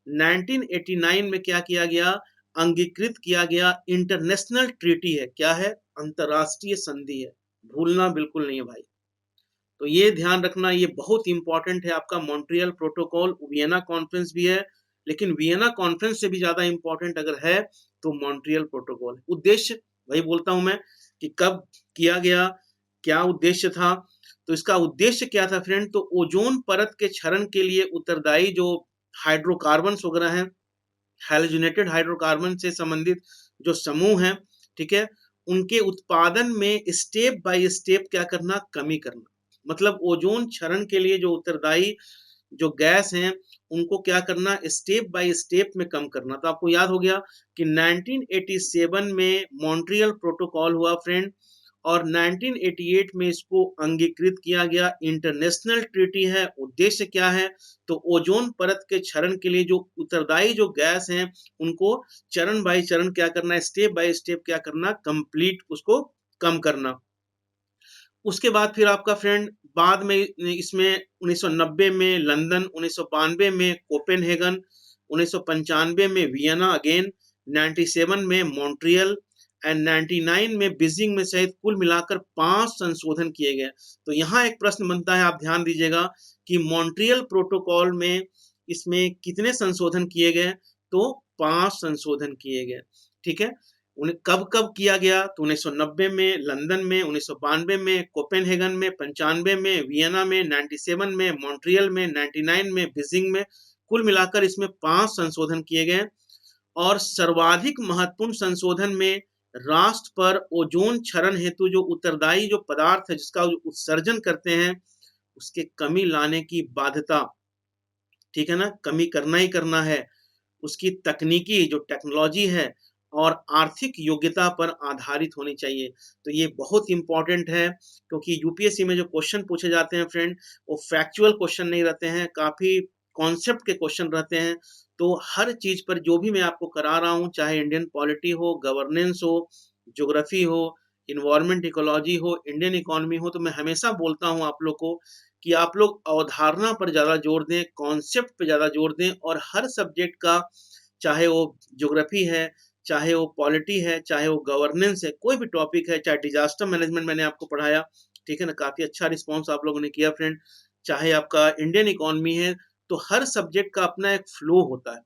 1989 में क्या किया गया, अंगीकृत किया गया इंटरनेशनल ट्रीटी है। क्या है, अंतरराष्ट्रीय संधि है, भूलना बिल्कुल नहीं है भाई। तो ये ध्यान रखना, ये बहुत इंपॉर्टेंट है आपका मॉन्ट्रियल प्रोटोकॉल। वियना कॉन्फ्रेंस भी है, लेकिन वियना कॉन्फ्रेंस से भी ज्यादा इंपॉर्टेंट अगर है तो मॉन्ट्रियल प्रोटोकॉल। उद्देश्य वही बोलता हूं मैं कि कब किया गया, क्या उद्देश्य था। तो इसका उद्देश्य क्या था फ्रेंड, तो ओजोन परत के क्षरण के लिए उत्तरदायी जो हाइड्रोकार्बन वगैरह हैं, हैलोजिनेटेड हाइड्रोकार्बन से संबंधित जो समूह हैं, ठीक है, उनके उत्पादन में स्टेप बाय स्टेप क्या करना, कमी करना। मतलब ओजोन क्षरण के लिए जो उत्तरदायी जो गैस हैं उनको क्या करना, स्टेप बाय स्टेप में कम करना। तो आपको याद हो गया कि 1987 में मॉन्ट्रियल प्रोटोकॉल हुआ फ्रेंड, और 1988 में इसको अंगीकृत किया गया, इंटरनेशनल ट्रीटी है। उद्देश्य क्या है, तो ओजोन परत के क्षरण के लिए जो उत्तरदायी जो गैस हैं उनको चरण बाय चरण क्या करना, स्टेप बाय स्टेप क्या करना, कंप्लीट उसको कम करना। उसके बाद फिर आपका फ्रेंड बाद में इसमें 1990 में लंदन, 1992 में कोपेनहेगन, 1995 में वियना अगेन, 97 में मॉन्ट्रियल एंड 99 में बीजिंग में सहित कुल मिलाकर 5 संशोधन किए गए। तो यहाँ एक प्रश्न बनता है, आप ध्यान दीजिएगा कि मॉन्ट्रियल प्रोटोकॉल में इसमें कितने संशोधन किए गए, तो 5 संशोधन किए गए, ठीक है। उन्हें कब कब किया गया, तो 1990 में लंदन में, 1992 में कोपेनहेगन में, 95 में वियना में, 97 में मॉन्ट्रियल में, 99 में बीजिंग में। कुल मिलाकर इसमें 5 संशोधन किए गए। और सर्वाधिक महत्वपूर्ण संशोधन में राष्ट्र पर ओजोन क्षरण हेतु जो उत्तरदायी जो पदार्थ है जिसका उत्सर्जन करते हैं उसके कमी लाने की बाध्यता, ठीक है ना, कमी करना ही करना है। उसकी तकनीकी जो टेक्नोलॉजी है और आर्थिक योग्यता पर आधारित होनी चाहिए। तो ये बहुत इंपॉर्टेंट है, क्योंकि यूपीएससी में जो क्वेश्चन पूछे जाते हैं फ्रेंड वो फैक्चुअल क्वेश्चन नहीं रहते हैं, काफी कॉन्सेप्ट के क्वेश्चन रहते हैं। तो हर चीज पर जो भी मैं आपको करा रहा हूँ, चाहे इंडियन पॉलिटी हो, गवर्नेंस हो, ज्योग्राफी हो, इन्वायरमेंट इकोलॉजी हो, इंडियन इकोनॉमी हो, तो मैं हमेशा बोलता हूँ आप लोग को कि आप लोग अवधारणा पर ज्यादा जोर दें, कॉन्सेप्ट पे ज्यादा जोर दें। और हर सब्जेक्ट का, चाहे वो ज्योग्राफी है, चाहे वो पॉलिटी है, चाहे वो गवर्नेंस है, कोई भी टॉपिक है, चाहे डिजास्टर मैनेजमेंट मैंने आपको पढ़ाया, ठीक है ना, काफी अच्छा रिस्पॉन्स आप लोगों ने किया फ्रेंड। चाहे आपका इंडियन इकोनॉमी है, तो हर सब्जेक्ट का अपना एक फ्लो होता है।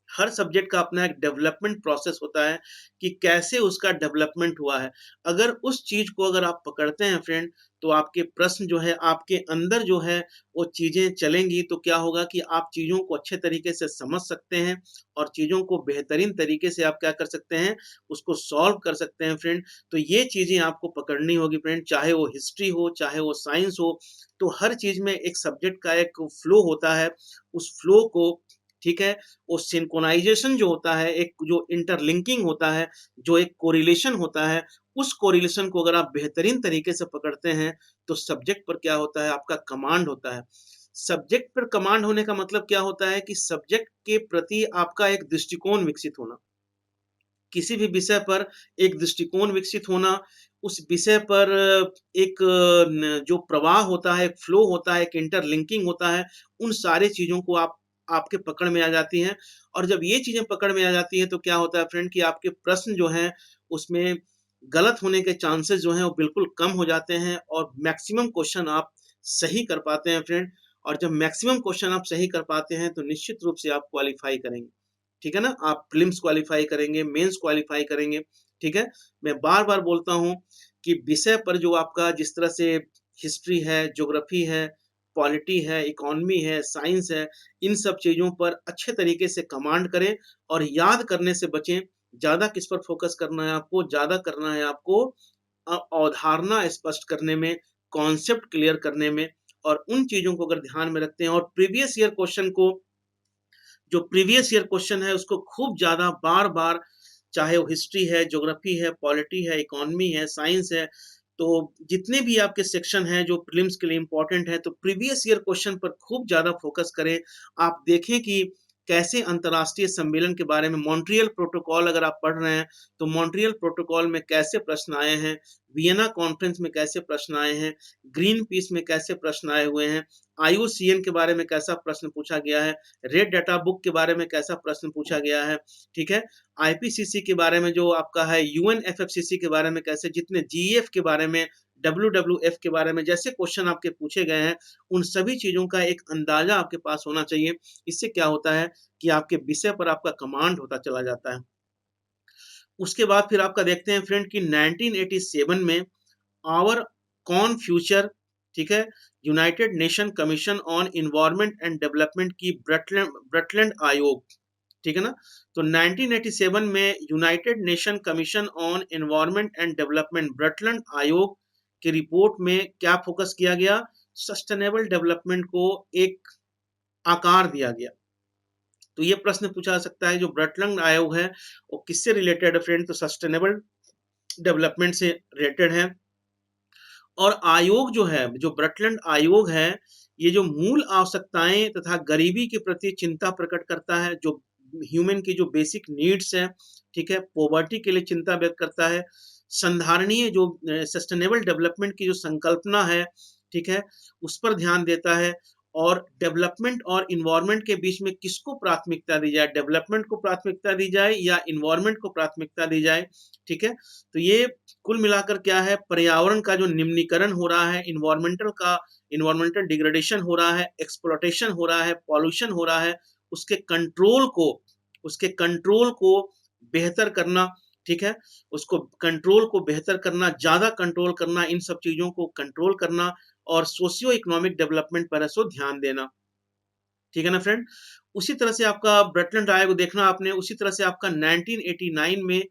हर सब्जेक्ट का अपना एक डेवलपमेंट प्रोसेस होता है कि कैसे उसका डेवलपमेंट हुआ है। अगर उस चीज़ को अगर आप पकड़ते हैं फ्रेंड, तो आपके प्रश्न जो है, आपके अंदर जो है, वो चीज़ें चलेंगी, तो क्या होगा कि आप चीज़ों को अच्छे तरीके से समझ सकते हैं और चीज़ों को बेहतरीन तरीके से आप क्या कर सकते हैं, उसको सॉल्व कर सकते हैं फ्रेंड। तो ये चीज़ें आपको पकड़नी होगी फ्रेंड, चाहे वो हिस्ट्री हो, चाहे वो साइंस हो, तो हर चीज़ में एक सब्जेक्ट का एक फ्लो होता है। उस फ्लो को, ठीक है, वो सिंक्रोनाइज़ेशन जो होता है, एक जो इंटरलिंकिंग होता है, जो एक कोरिलेशन होता है, उस कोरिलेशन को अगर आप बेहतरीन तरीके से पकड़ते हैं, तो सब्जेक्ट पर क्या होता है, आपका कमांड होता है। सब्जेक्ट पर कमांड होने का मतलब क्या होता है कि सब्जेक्ट के प्रति आपका एक दृष्टिकोण विकसित होना। किसी भी विषय पर एक दृष्टिकोण विकसित होना, उस विषय पर एक जो प्रवाह होता है, एक फ्लो होता है, एक इंटरलिंकिंग होता है, उन सारी चीज़ों को आप आपके पकड़ में आ जाती हैं। और जब ये चीज़ें पकड़ में आ जाती हैं, तो क्या होता है फ्रेंड कि आपके प्रश्न जो हैं, उसमें गलत होने के चांसेस जो हैं, वो बिल्कुल कम हो जाते हैं और मैक्सिमम क्वेश्चन आप सही कर पाते हैं फ्रेंड। और जब मैक्सिमम क्वेश्चन आप सही कर पाते हैं, तो निश्चित रूप से आप क्वालीफाई करेंगे। ठीक है ना? आप प्रीलिम्स क्वालीफाई करेंगे, मेंस क्वालीफाई करेंगे, ठीक है? मैं बार-बार बोलता हूँ कि विषय पर जो आपका जिस तरह से हिस्ट्री है, ज्योग्राफी है, पॉलिटी है, इकोनॉमी है, साइंस है, इन सब चीज़ों पर अच्छे तरीके से कमांड करें और याद करने से बचें। ज़्यादा किस पर फ़ोकस करना है आपको? ज़्यादा करना है आपको अवधारणा स्पष्ट करने में, कॉन्सेप्ट क्लियर करने में, और उन चीज़ों को अगर ध्यान में रखते हैं और प्रीवियस ईयर क्वेश्चन को, जो प्रीवियस ईयर क्वेश्चन है, उसको खूब ज़्यादा बार-बार, चाहे वो हिस्ट्री है, ज्योग्राफी है, पॉलिटी है, इकोनॉमी है, साइंस है, तो जितने भी आपके सेक्शन हैं जो प्रीलिम्स के लिए इम्पोर्टेंट है, तो प्रीवियस ईयर क्वेश्चन पर खूब ज़्यादा फोकस करें। आप देखें कि कैसे अंतर्राष्ट्रीय सम्मेलन के बारे में, मॉन्ट्रियल प्रोटोकॉल अगर आप पढ़ रहे हैं, तो मॉन्ट्रियल प्रोटोकॉल में कैसे प्रश्न आए हैं, वियना कॉन्फ्रेंस में कैसे प्रश्न आए हैं, ग्रीन पीस में कैसे प्रश्न आए हुए हैं, आईयूसीएन के बारे में कैसा प्रश्न पूछा गया है, रेड डाटा बुक के बारे में कैसा प्रश्न पूछा गया है, ठीक है? आईपीसीसी के बारे में जो आपका है, यूएनएफएफसीसी के बारे में कैसे, जितने जीईएफ के बारे में, डब्ल्यूडब्ल्यूएफ के बारे में जैसे क्वेश्चन आपके पूछे गए हैं, उन सभी चीज़ों का एक अंदाज़ा आपके पास होना चाहिए। इससे क्या होता है कि आपके विषय पर आपका कमांड होता चला जाता है। उसके बाद फिर आपका देखते हैं फ्रेंड कि 1987 में आवर कॉन फ्यूचर, ठीक है, United Nation Commission on environment and development की ब्रटलैंड ब्रटलैंड आयोग, ठीक है ना? तो 1987 में United Nation Commission on Environment and Development Brundtland आयोग की रिपोर्ट में क्या फोकस किया गया? सस्टेनेबल डेवलपमेंट को एक आकार दिया गया। तो ये प्रश्न पूछा जा सकता है, जो ब्रटलैंड आयोग है, वो किससे रिलेटेड है फ्रेंड? तो सस्टेनेबल डेवलपमेंट से रिलेटेड है। और आयोग जो है, जो ब्रटलैंड आयोग है, ये जो मूल आवश्यकताएं तथा गरीबी के प्रति चिंता प्रकट करता है, जो ह्यूमन की जो बेसिक नीड्स है, ठीक है, पॉवर्टी के लिए चिंता व्यक्त करता है, संधारणीय जो सस्टेनेबल डेवलपमेंट की जो संकल्पना है, ठीक है, उस पर ध्यान देता है। और डेवलपमेंट और इन्वायरमेंट के बीच में किसको प्राथमिकता दी जाए, डेवलपमेंट को प्राथमिकता दी जाए या इन्वायरमेंट को प्राथमिकता दी जाए, ठीक है? तो ये कुल मिलाकर क्या है, पर्यावरण का जो निम्नीकरण हो रहा है, इन्वायरमेंटल डिग्रेडेशन हो रहा है, एक्सप्लॉयटेशन हो रहा है, पॉल्यूशन हो रहा है, उसके कंट्रोल को उसके कंट्रोल को बेहतर करना, ठीक है, उसको कंट्रोल को बेहतर करना, ज़्यादा कंट्रोल करना, इन सब चीज़ों को कंट्रोल करना और सोशियो इकोनॉमिक डेवलपमेंट पर ऐसो ध्यान देना, ठीक है ना फ्रेंड? उसी तरह से आपका ब्रटलैंड आयोग देखना आपने, उसी तरह से आपका 1989 में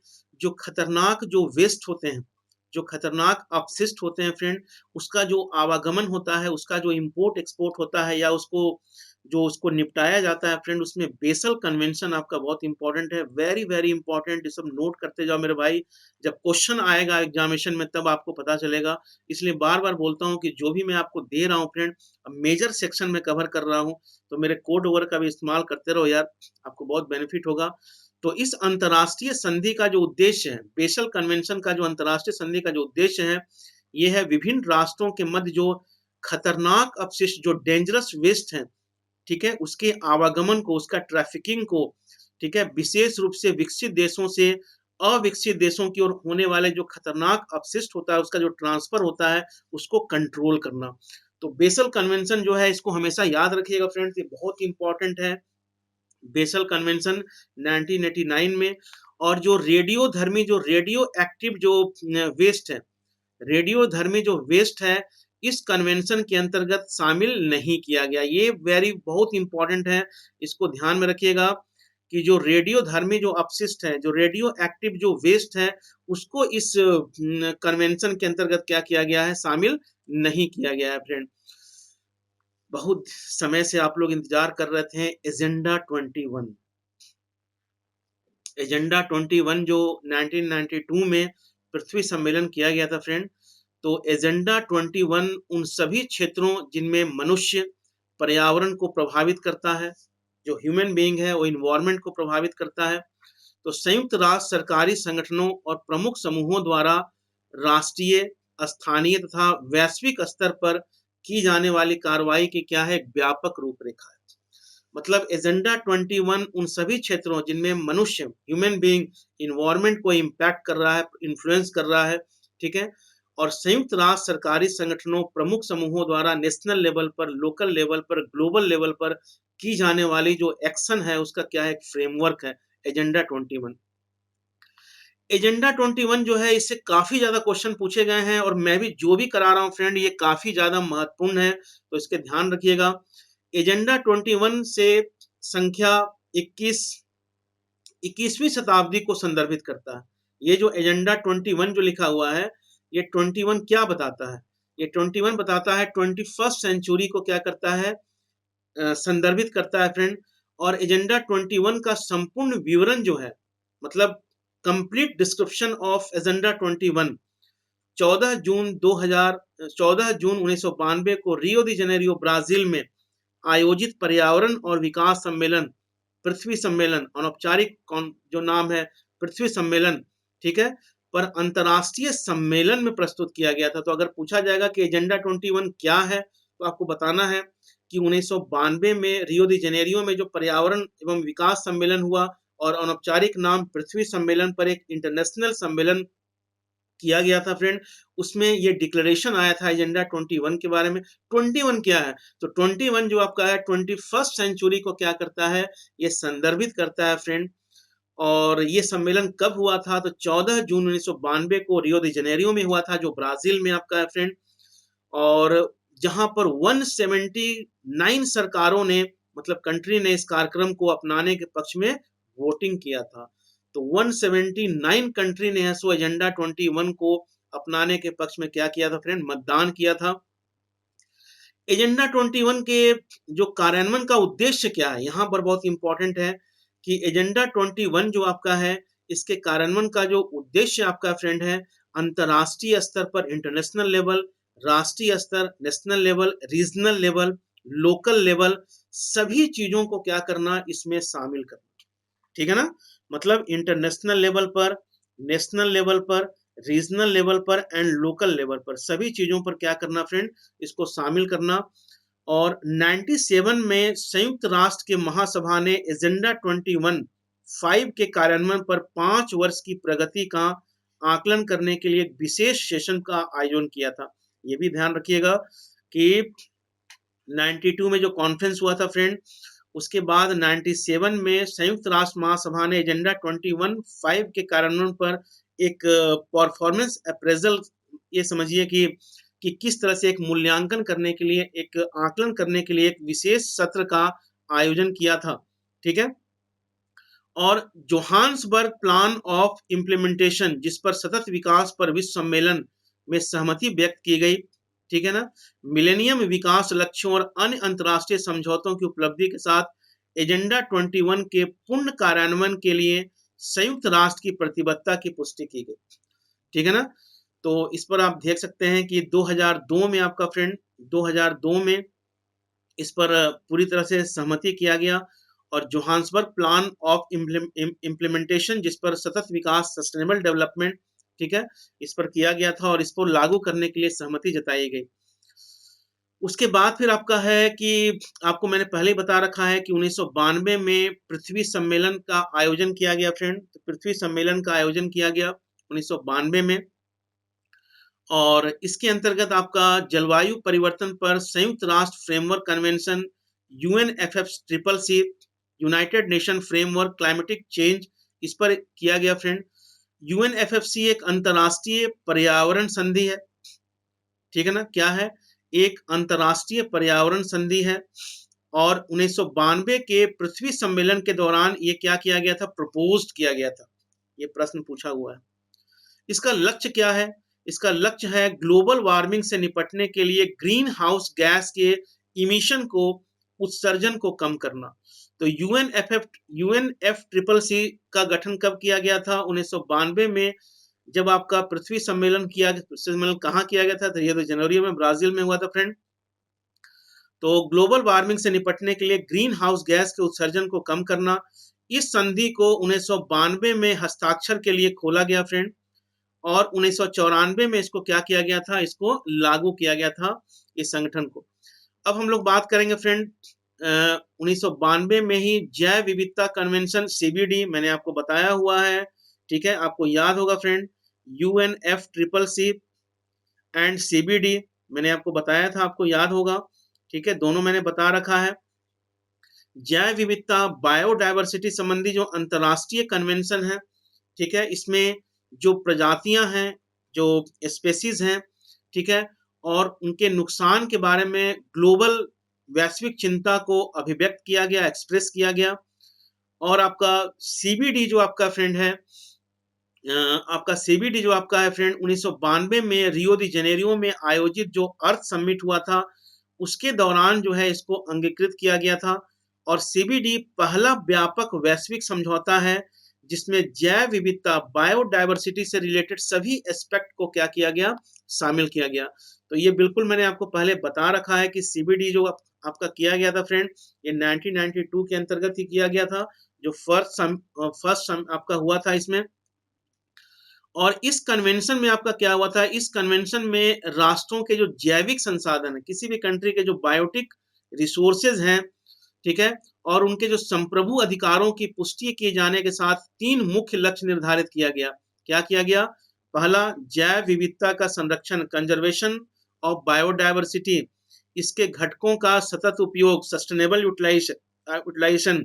जो खतरनाक जो वेस्ट होते हैं, जो खतरनाक अपशिष्ट होते हैं फ्रेंड, उसका जो आवागमन होता है, उसका जो इम्पोर्ट एक्सपोर्ट होता है, या उसको निपटाया जाता है फ्रेंड, उसमें बेसल कन्वेंशन आपका बहुत इंपॉर्टेंट है, वेरी वेरी इंपॉर्टेंट। ये सब नोट करते जाओ मेरे भाई, जब क्वेश्चन आएगा एग्जामिनेशन में तब आपको पता चलेगा। इसलिए बार बार बोलता हूँ कि जो भी मैं आपको दे रहा हूँ फ्रेंड, मेजर सेक्शन में कवर कर रहा हूँ, तो मेरे कोड ओवर का भी इस्तेमाल करते रहो यार, आपको बहुत बेनिफिट होगा। तो इस अंतर्राष्ट्रीय संधि का जो उद्देश्य है, बेसल कन्वेंशन का जो अंतर्राष्ट्रीय संधि का जो उद्देश्य है, ये है विभिन्न राष्ट्रों के मध्य जो खतरनाक अपशिष्ट, जो डेंजरस वेस्ट है, ठीक है, उसके आवागमन को, उसका ट्रैफिकिंग को, ठीक है, विशेष रूप से विकसित देशों से अविकसित देशों की ओर होने वाले जो खतरनाक अपशिष्ट होता है, उसका जो ट्रांसफर होता है, उसको कंट्रोल करना। तो बेसल कन्वेंशन जो है, इसको हमेशा याद रखिएगा फ्रेंड्स, ये बहुत इंपॉर्टेंट है। बेसल कन्वेंशन 1989 में। और जो रेडियोधर्मी, जो रेडियो एक्टिव जो वेस्ट है, रेडियोधर्मी जो वेस्ट है, इस कन्वेंशन के अंतर्गत शामिल नहीं किया गया। ये वेरी बहुत इंपॉर्टेंट है, इसको ध्यान में रखिएगा कि जो रेडियोधर्मी जो अपशिष्ट है, जो रेडियो एक्टिव जो वेस्ट है, उसको इस कन्वेंशन के अंतर्गत क्या किया गया है, शामिल नहीं किया गया है फ्रेंड। बहुत समय से आप लोग इंतजार कर रहे थे एजेंडा 21। एजेंडा 21 जो 1992 में पृथ्वी सम्मेलन किया गया था फ्रेंड। तो एजेंडा 21 उन सभी क्षेत्रों जिनमें मनुष्य पर्यावरण को प्रभावित करता है, जो ह्यूमन बीइंग है वो इन्वायरमेंट को प्रभावित करता है, तो संयुक्त राष्ट्र सरकारी संगठनों और प्रमुख समूहों द्वारा राष्ट्रीय, स्थानीय तथा वैश्विक स्तर पर की जाने वाली कार्रवाई की क्या है, व्यापक रूपरेखा है। मतलब एजेंडा 21 उन सभी क्षेत्रों जिनमें मनुष्य, ह्यूमन बीइंग, इन्वायरमेंट को इम्पैक्ट कर रहा है, इन्फ्लुएंस कर रहा है, ठीक है, और संयुक्त राष्ट्र सरकारी संगठनों, प्रमुख समूहों द्वारा नेशनल लेवल पर, लोकल लेवल पर, ग्लोबल लेवल पर की जाने वाली जो एक्शन है, उसका क्या है, एक फ्रेमवर्क है एजेंडा 21। एजेंडा 21 जो है, इससे काफी ज्यादा क्वेश्चन पूछे गए हैं, और मैं भी जो भी करा रहा हूं फ्रेंड, ये काफी ज्यादा महत्वपूर्ण है, तो इसके ध्यान रखिएगा। एजेंडा 21 से संख्या 21वीं शताब्दी को संदर्भित करता है। ये जो एजेंडा 21 जो लिखा हुआ है, ये 21 क्या बताता है, ये 21 बताता है 21st सेंचुरी को क्या करता है, संदर्भित करता है फ्रेंड। और एजेंडा 21 का संपूर्ण विवरण जो है, मतलब कंप्लीट डिस्क्रिप्शन ऑफ एजेंडा 21 14 जून 1992 को रियो दी जनेरियो ब्राजील में आयोजित पर्यावरण और विकास सम्मेलन, पृथ्वी सम्मेलन, अनौपचारिक जो नाम है पृथ्वी सम्मेलन, ठीक है, पर अंतरराष्ट्रीय सम्मेलन में प्रस्तुत किया गया था। तो अगर पूछा जाएगा कि एजेंडा 21 क्या है, तो आपको बताना है कि 1992 में रियो दी जेनेरियो में जो पर्यावरण एवं विकास सम्मेलन हुआ, और अनौपचारिक नाम पृथ्वी सम्मेलन पर एक इंटरनेशनल सम्मेलन किया गया था फ्रेंड। उसमें ये डिक्लेरेशन आया था एजेंडा 21 के बारे में। 21 क्या है, तो 21 जो आपका है 21st सेंचुरी को क्या करता है, ये संदर्भित करता है फ्रेंड। और ये सम्मेलन कब हुआ था, तो 14 जून 1992 को रियो दी जनेरियो में हुआ था, जो ब्राजील में आपका है फ्रेंड। और जहां पर 179 सरकारों ने, मतलब कंट्री ने, इस कार्यक्रम को अपनाने के पक्ष में वोटिंग किया था। तो 179 कंट्री ने सो एजेंडा 21 को अपनाने के पक्ष में क्या किया था फ्रेंड, मतदान किया था। एजेंडा 21 के जो कार्यान्वयन का उद्देश्य क्या है, यहां पर बहुत इंपॉर्टेंट है कि एजेंडा 21 जो आपका है, इसके कार्यान्वयन का जो उद्देश्य आपका फ्रेंड है, अंतरराष्ट्रीय स्तर पर, इंटरनेशनल लेवल, राष्ट्रीय स्तर, national level, regional level, local level, सभी चीजों को क्या करना, इसमें शामिल करना, ठीक है ना। मतलब इंटरनेशनल लेवल पर, नेशनल लेवल पर, रीजनल लेवल पर एंड लोकल लेवल पर, सभी चीजों पर क्या करना फ्रेंड, इसको शामिल करना। और 97 में संयुक्त राष्ट्र के महासभा ने एजेंडा 21 5 के कार्यान्वयन पर 5 वर्ष की प्रगति का आकलन करने के लिए एक विशेष सेशन का आयोजन किया था। ये भी ध्यान रखिएगा कि 92 में जो कॉन्फ्रेंस हुआ था फ्रेंड, उसके बाद 97 में संयुक्त राष्ट्र महासभा ने एजेंडा 21 5 के कार्यान्वयन पर एक परफॉर्मेंस अप्रेजल, ये समझिए कि किस तरह से एक मूल्यांकन करने के लिए, एक आकलन करने के लिए एक विशेष सत्र का आयोजन किया था, ठीक है। और जोहान्सबर्ग प्लान ऑफ इम्प्लीमेंटेशन, जिस पर सतत विकास पर विश्व सम्मेलन में सहमति व्यक्त की गई, ठीक है ना, मिलेनियम विकास लक्ष्यों और अन्य अंतर्राष्ट्रीय समझौतों की उपलब्धि के साथ एजेंडा 21 के पूर्ण कार्यान्वयन के लिए संयुक्त राष्ट्र की प्रतिबद्धता की पुष्टि की गई, ठीक है ना। तो इस पर आप देख सकते हैं कि 2002 में आपका फ्रेंड, 2002 में इस पर पूरी तरह से सहमति किया गया। और जोहान्सबर्ग प्लान ऑफ इम्प्लीमेंटेशन, जिस पर सतत विकास, सस्टेनेबल डेवलपमेंट, ठीक है, इस पर किया गया था और इसको लागू करने के लिए सहमति जताई गई। उसके बाद फिर आपका है कि आपको मैंने पहले ही बता रखा है कि 1992 में पृथ्वी सम्मेलन का आयोजन किया गया फ्रेंड। तो पृथ्वी सम्मेलन का आयोजन किया गया 1992 में, और इसके अंतर्गत आपका जलवायु परिवर्तन पर संयुक्त राष्ट्र framework convention, UNFF triple C, United Nation framework climatic change, इस पर किया गया फ्रेंड। यूएनएफएफसी एक अंतरराष्ट्रीय पर्यावरण संधि है, ठीक है ना, क्या है, एक अंतरराष्ट्रीय पर्यावरण संधि है। और 1992 के पृथ्वी सम्मेलन के दौरान ये क्या किया गया था, प्रपोज्ड किया गया था, ये प्रश्न पूछा हुआ है। इसका लक्ष्य क्या है, इसका लक्ष्य है ग्लोबल वार्मिंग से निपटने के लिए ग्रीन हाउस गैस के इमिशन को, उत्सर्जन को कम करना। तो यूएनएफसीसीसी का गठन कब किया गया था, 1992 में, जब आपका पृथ्वी सम्मेलन कहाँ किया गया था, तो ये तो जनवरी में ब्राजील में हुआ था फ्रेंड। तो ग्लोबल वार्मिंग से निपटने के लिए ग्रीन हाउस गैस के उत्सर्जन को कम करना, इस संधि को 1992 में हस्ताक्षर के लिए खोला गया फ्रेंड। और 1994 में इसको क्या किया गया था, इसको लागू किया गया था इस संगठन को। अब हम लोग बात करेंगे फ्रेंड 1992 में ही जैव विविधता कन्वेंशन सीबीडी, मैंने आपको बताया हुआ है, ठीक है, आपको याद होगा फ्रेंड, यूएनएफसीसीसी एंड सीबीडी मैंने आपको बताया था, आपको याद होगा, ठीक है, दोनों मैंने बता रखा है। जैव विविधता बायोडायवर्सिटी संबंधी जो अंतरराष्ट्रीय कन्वेंशन है, ठीक है, इसमें जो प्रजातियां हैं, जो स्पेसीज हैं, ठीक है, और उनके नुकसान के बारे में ग्लोबल वैश्विक चिंता को अभिव्यक्त किया गया, एक्सप्रेस किया गया। और आपका सीबीडी जो आपका फ्रेंड है, आपका सीबीडी जो आपका है फ्रेंड, 1992 में रियो दी जेनेरियो में आयोजित जो अर्थ समिट हुआ था, उसके दौरान जो है इसको अंगीकृत किया गया था। और सीबीडी पहला व्यापक वैश्विक समझौता है जिसमें जैव विविधता बायोडायवर्सिटी से रिलेटेड सभी एस्पेक्ट को क्या किया गया, शामिल किया गया। तो ये बिल्कुल मैंने आपको पहले बता रखा है कि सीबीडी जो आपका किया गया था फ्रेंड, ये 1992 के अंतर्गत ही किया गया था, जो फर्स्ट आपका हुआ था इसमें। और इस कन्वेंशन में आपका क्या हुआ था, इस कन्वेंशन में राष्ट्रों के जो जैविक संसाधन है, किसी भी कंट्री के जो बायोटिक रिसोर्सेज हैं, ठीक है, और उनके जो संप्रभु अधिकारों की पुष्टि किए जाने के साथ 3 मुख्य लक्ष्य निर्धारित किया गया। क्या किया गया, पहला, जैव विविधता का संरक्षण, कंजर्वेशन ऑफ बायोडायवर्सिटी, इसके घटकों का सतत उपयोग, सस्टेनेबल यूटिलाइजेशन,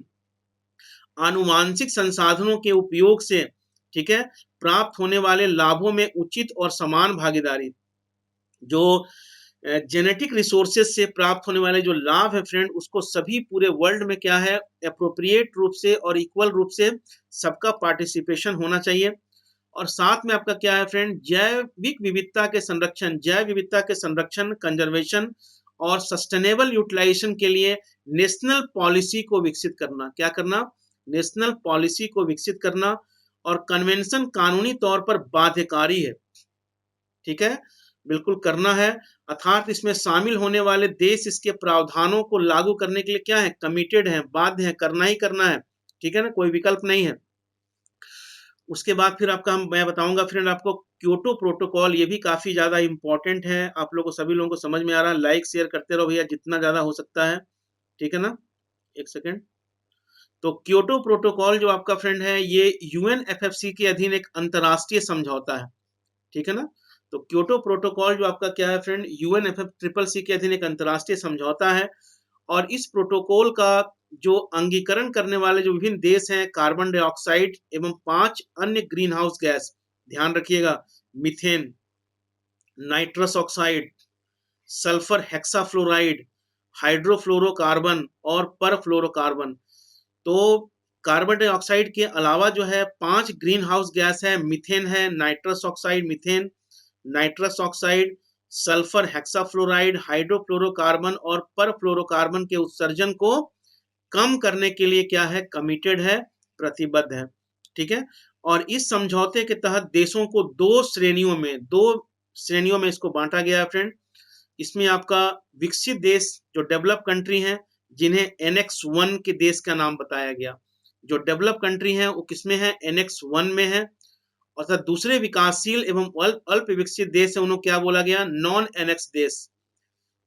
आनुवांशिक संसाधनों के उपयोग से, ठीक है, प्राप्त होने वाले लाभों में उचित और समान भागीदारी। जो जेनेटिक रिसोर्सेज से प्राप्त होने वाले जो लाभ है फ्रेंड, उसको सभी पूरे वर्ल्ड में क्या है, एप्रोप्रिएट रूप से और इक्वल रूप से सबका पार्टिसिपेशन होना चाहिए। और साथ में आपका क्या है फ्रेंड, जैविक विविधता के संरक्षण, जैव विविधता के संरक्षण, कंजर्वेशन और सस्टेनेबल यूटिलाइजेशन के लिए नेशनल पॉलिसी को विकसित करना। क्या करना, नेशनल पॉलिसी को विकसित करना। और कन्वेंशन कानूनी तौर पर बाध्यकारी है, ठीक है, बिल्कुल करना है, अर्थात इसमें शामिल होने वाले देश इसके प्रावधानों को लागू करने के लिए क्या है, कमिटेड है, बाध्य है, करना ही करना है, ठीक है ना, कोई विकल्प नहीं है। उसके बाद फिर आपका मैं बताऊंगा फ्रेंड आपको क्योटो प्रोटोकॉल, ये भी काफी ज्यादा इंपॉर्टेंट है, आप लोगों को, सभी लोगों को समझ में आ रहा है, लाइक शेयर करते रहो भैया जितना ज्यादा हो सकता है, ठीक है ना, एक सेकेंड। तो क्योटो प्रोटोकॉल जो आपका फ्रेंड है, ये यूएनएफएफसी के अधीन एक अंतरराष्ट्रीय समझौता है, ठीक है ना। तो क्योटो प्रोटोकॉल जो आपका क्या है फ्रेंड, यूएनएफसीसीसी के अधीन एक अंतरराष्ट्रीय समझौता है। और इस प्रोटोकॉल का जो अंगीकरण करने वाले जो विभिन्न देश हैं, कार्बन डाइऑक्साइड एवं 5 अन्य ग्रीन हाउस गैस, ध्यान रखिएगा, methane, nitrous oxide, sulphur hexafluoride, hydrofluorocarbon और परफ्लोरोकार्बन। तो कार्बन डाइऑक्साइड के अलावा जो है 5 ग्रीन हाउस गैस है, मीथेन है, nitrous oxide, methane, nitrous oxide, sulphur hexafluoride, hydrofluorocarbon और परफ्लोरोकार्बन के उत्सर्जन को कम करने के लिए क्या है, कमिटेड है, प्रतिबद्ध है, ठीक है। और इस समझौते के तहत देशों को 2 श्रेणियों में इसको बांटा गया है फ्रेंड। इसमें आपका विकसित देश जो डेवलप कंट्री हैं, जिन्हें एनेक्स 1 के देश का नाम बताया गया, जो डेवलप कंट्री हैं वो किसमें है, एनेक्स 1 में है। अर्थात दूसरे विकासशील एवं अल्प विकसित देश है, उन्हें क्या बोला गया, नॉन एनेक्स देश।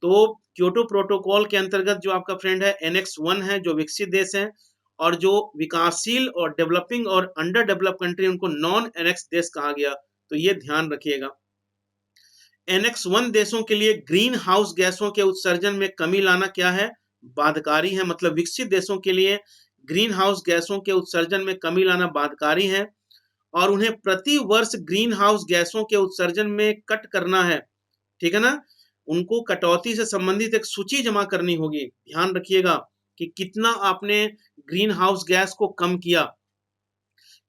तो क्योटो प्रोटोकॉल के अंतर्गत जो आपका फ्रेंड है, एनेक्स 1 है, जो विकसित देश है, और जो विकासशील और डेवलपिंग और अंडर डेवलप कंट्री, उनको नॉन एनेक्स देश कहा गया। तो ये ध्यान रखिएगा। एनेक्स 1 देशों के लिए ग्रीन हाउस गैसों के उत्सर्जन में कमी लाना क्या है, बाध्यकारी है, मतलब विकसित देशों के लिए ग्रीन हाउस गैसों के उत्सर्जन में कमी लाना बाध्यकारी है और उन्हें प्रति वर्ष ग्रीन हाउस गैसों के उत्सर्जन में कट करना है, ठीक है ना। उनको कटौती से संबंधित एक सूची जमा करनी होगी। ध्यान रखिएगा कि कितना आपने ग्रीन हाउस गैस को कम किया।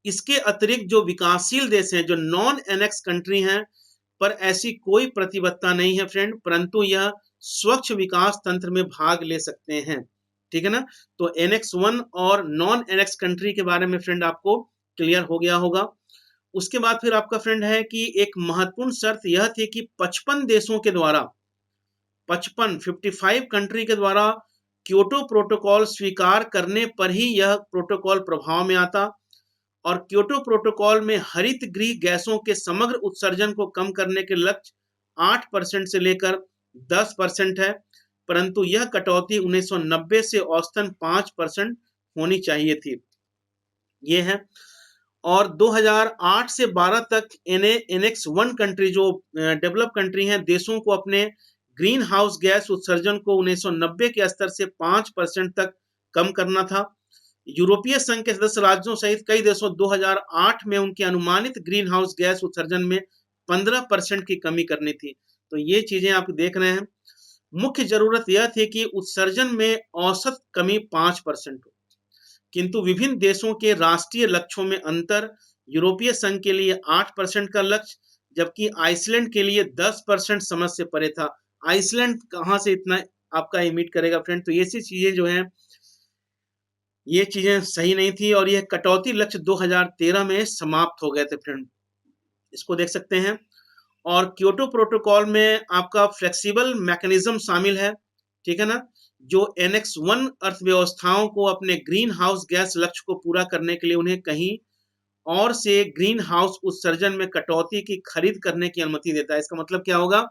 इसके अतिरिक्त जो विकासशील देश हैं, जो नॉन एनेक्स कंट्री हैं, पर ऐसी कोई प्रतिबद्धता नहीं है फ्रेंड, परंतु यह स्वच्छ विकास तंत्र में भाग ले सकते हैं, ठीक है ना। तो एनेक्स 1 और नॉन एनेक्स कंट्री के बारे में फ्रेंड आपको क्लियर हो गया होगा। उसके बाद फिर आपका फ्रेंड है कि एक महत्वपूर्ण शर्त यह थी कि 55 देशों के द्वारा 55 कंट्री के द्वारा क्योटो प्रोटोकॉल स्वीकार करने पर ही यह प्रोटोकॉल प्रभाव में आता। और क्योटो प्रोटोकॉल में हरित गृह गैसों के समग्र उत्सर्जन को कम करने के लक्ष्य 8% से लेकर 10% है, परंतु यह कटौती 1990 से औसतन 5% होनी चाहिए थी। ये है। और 2008 से 12 तक एनेक्स 1 कंट्री, जो डेवलप कंट्री हैं, देशों को अपने ग्रीन हाउस गैस उत्सर्जन को 1990 के स्तर से 5% तक कम करना था। यूरोपीय संघ के सदस्य राज्यों सहित कई देशों 2008 में उनके अनुमानित ग्रीन हाउस गैस उत्सर्जन में 15% की कमी करनी थी। तो ये चीजें आप देख रहे हैं। मुख्य जरूरत यह थी कि उत्सर्जन में औसत कमी 5% हो, किंतु विभिन्न देशों के राष्ट्रीय लक्ष्यों में अंतर, यूरोपीय संघ के लिए 8% का लक्ष्य, जबकि आइसलैंड के लिए 10% समझ से परे था। आइसलैंड कहाँ से इतना आपका इमिट करेगा फ्रेंड। तो ये सी चीजें जो हैं, ये चीजें सही नहीं थी और यह कटौती लक्ष्य 2013 में समाप्त हो गए थे फ्रेंड। इसको देख सकते हैं। और क्योटो प्रोटोकॉल में आपका फ्लेक्सिबल मैकेनिज्म शामिल है, ठीक है ना, जो एनेक्स 1 अर्थव्यवस्थाओं को अपने ग्रीन हाउस गैस लक्ष्य को पूरा करने के लिए उन्हें कहीं और से ग्रीन हाउस उत्सर्जन में कटौती की खरीद करने की अनुमति देता है। इसका मतलब क्या होगा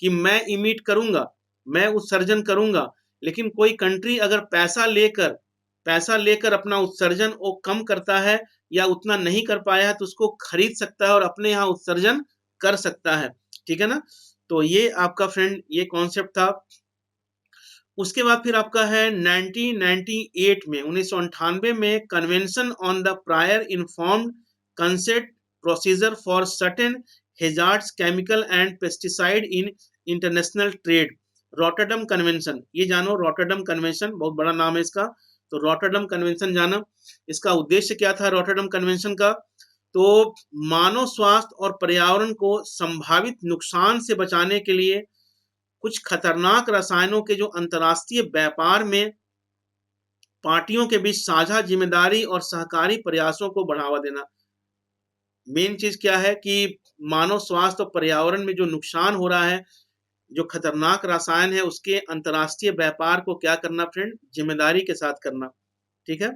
कि मैं इमिट करूंगा, मैं उत्सर्जन करूंगा, लेकिन कोई कंट्री अगर पैसा लेकर अपना उत्सर्जन वो कम करता है या उतना नहीं कर पाया है, तो उसको खरीद सकता है और अपने यहाँ उत्सर्जन कर सकता है, ठीक है ना। तो ये आपका फ्रेंड ये कॉन्सेप्ट था। उसके बाद फिर आपका है 1998 में 1998 में convention on the prior informed consent procedure for certain hazards chemical and pesticide in international trade, Rotterdam convention. ये जानो, रॉटरडम कन्वेंशन बहुत बड़ा नाम है इसका। तो रॉटरडम कन्वेंशन जाना, इसका उद्देश्य क्या था रॉटरडम कन्वेंशन का। तो मानव स्वास्थ्य और पर्यावरण को संभावित नुकसान से बचाने के लिए कुछ खतरनाक रसायनों के जो अंतर्राष्ट्रीय व्यापार में पार्टियों के बीच साझा जिम्मेदारी और सहकारी प्रयासों को बढ़ावा देना। मेन चीज क्या है कि मानव स्वास्थ्य और पर्यावरण में जो नुकसान हो रहा है, जो खतरनाक रसायन है, उसके अंतर्राष्ट्रीय व्यापार को क्या करना फ्रेंड, जिम्मेदारी के साथ करना, ठीक है।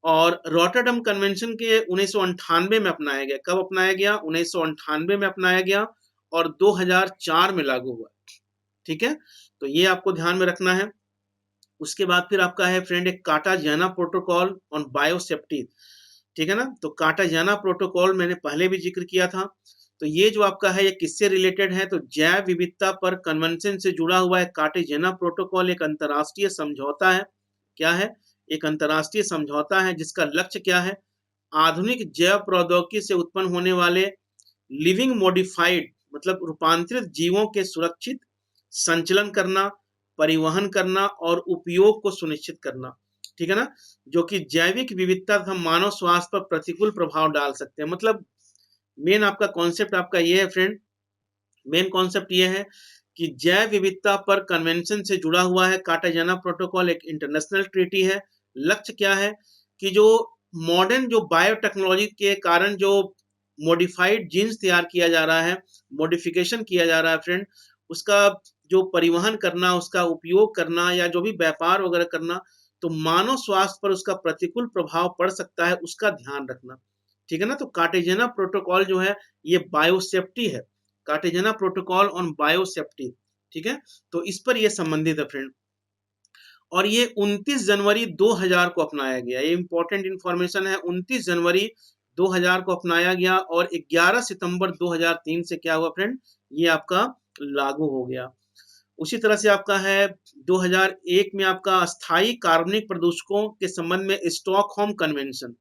और रॉटरडम कन्वेंशन के 1998 में अपनाया गया। कब अपनाया गया? 1998 में अपनाया गया और 2004 में लागू हुआ, ठीक है। तो ये आपको ध्यान में रखना है। उसके बाद फिर आपका है फ्रेंड एक कार्टाजियाना प्रोटोकॉल ऑन बायोसेफ्टी, ठीक है ना। तो कार्टाजियाना प्रोटोकॉल मैंने पहले भी जिक्र किया था। तो ये जो आपका है ये किससे रिलेटेड है? तो जैव विविधता पर कन्वेंशन से जुड़ा हुआ है। कार्टाजियाना प्रोटोकॉल एक अंतर्राष्ट्रीय समझौता है। क्या है? एक अंतर्राष्ट्रीय समझौता है जिसका लक्ष्य क्या है? आधुनिक जैव प्रौद्योगिकी से उत्पन्न होने वाले लिविंग मॉडिफाइड मतलब रूपांतरित जीवों के सुरक्षित संचलन करना, परिवहन करना और उपयोग को सुनिश्चित करना, ठीक है ना, जो कि जैविक विविधता तथा मानव स्वास्थ्य पर प्रतिकूल प्रभाव डाल सकते हैं। मतलब मेन आपका कॉन्सेप्ट आपका ये है फ्रेंड, मेन कॉन्सेप्ट ये है कि जैव विविधता पर कन्वेंशन से जुड़ा हुआ है। कार्टाजियाना प्रोटोकॉल एक इंटरनेशनल ट्रीटी है। लक्ष्य क्या है कि जो मॉडर्न जो बायोटेक्नोलॉजी के कारण जो मॉडिफाइड जीन्स तैयार किया जा रहा है, मॉडिफिकेशन किया जा रहा है फ्रेंड, उसका जो परिवहन करना, उसका उपयोग करना या जो भी व्यापार वगैरह करना, तो मानव स्वास्थ्य पर उसका प्रतिकूल प्रभाव पड़ सकता है, उसका ध्यान रखना, ठीक है ना। तो कार्टेजियना प्रोटोकॉल जो है ये बायोसेफ्टी है, कार्टेजियना प्रोटोकॉल ऑन बायोसेफ्टी, ठीक है। तो इस पर ये संबंधित है फ्रेंड। और ये 29 जनवरी 2000 को अपनाया गया। ये इंपॉर्टेंट इंफॉर्मेशन है। 29 जनवरी 2000 को अपनाया गया और 11 सितंबर 2003 से क्या हुआ फ्रेंड, ये आपका लागू हो गया। उसी तरह से आपका है 2001 में आपका अस्थायी कार्बनिक प्रदूषकों के संबंध में स्टॉकहोम कन्वेंशन,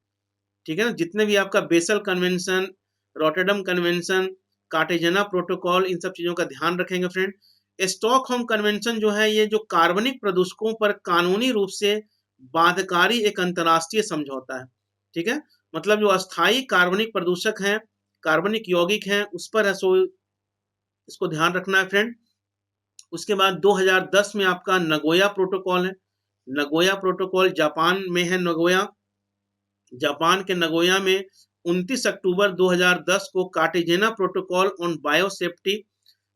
ठीक है ना। जितने भी आपका Basel convention, Rotterdam convention, Cartagena protocol, इन सब चीजों का ध्यान रखेंगे फ्रेंड। स्टॉकहोम कन्वेंशन जो है ये जो कार्बनिक प्रदूषकों पर कानूनी रूप से बाध्यकारी एक अंतर्राष्ट्रीय समझौता है, ठीक है। मतलब जो अस्थायी कार्बनिक प्रदूषक हैं, कार्बनिक यौगिक हैं, उस पर है सो इसको ध्यान रखना है फ्रेंड। उसके बाद 2010 में आपका नगोया प्रोटोकॉल है। नगोया प्रोटोकॉल जापान में है। नगोया जापान के नगोया में 29 अक्टूबर 2010 को कार्टेजेना प्रोटोकॉल ऑन बायोसेफ्टी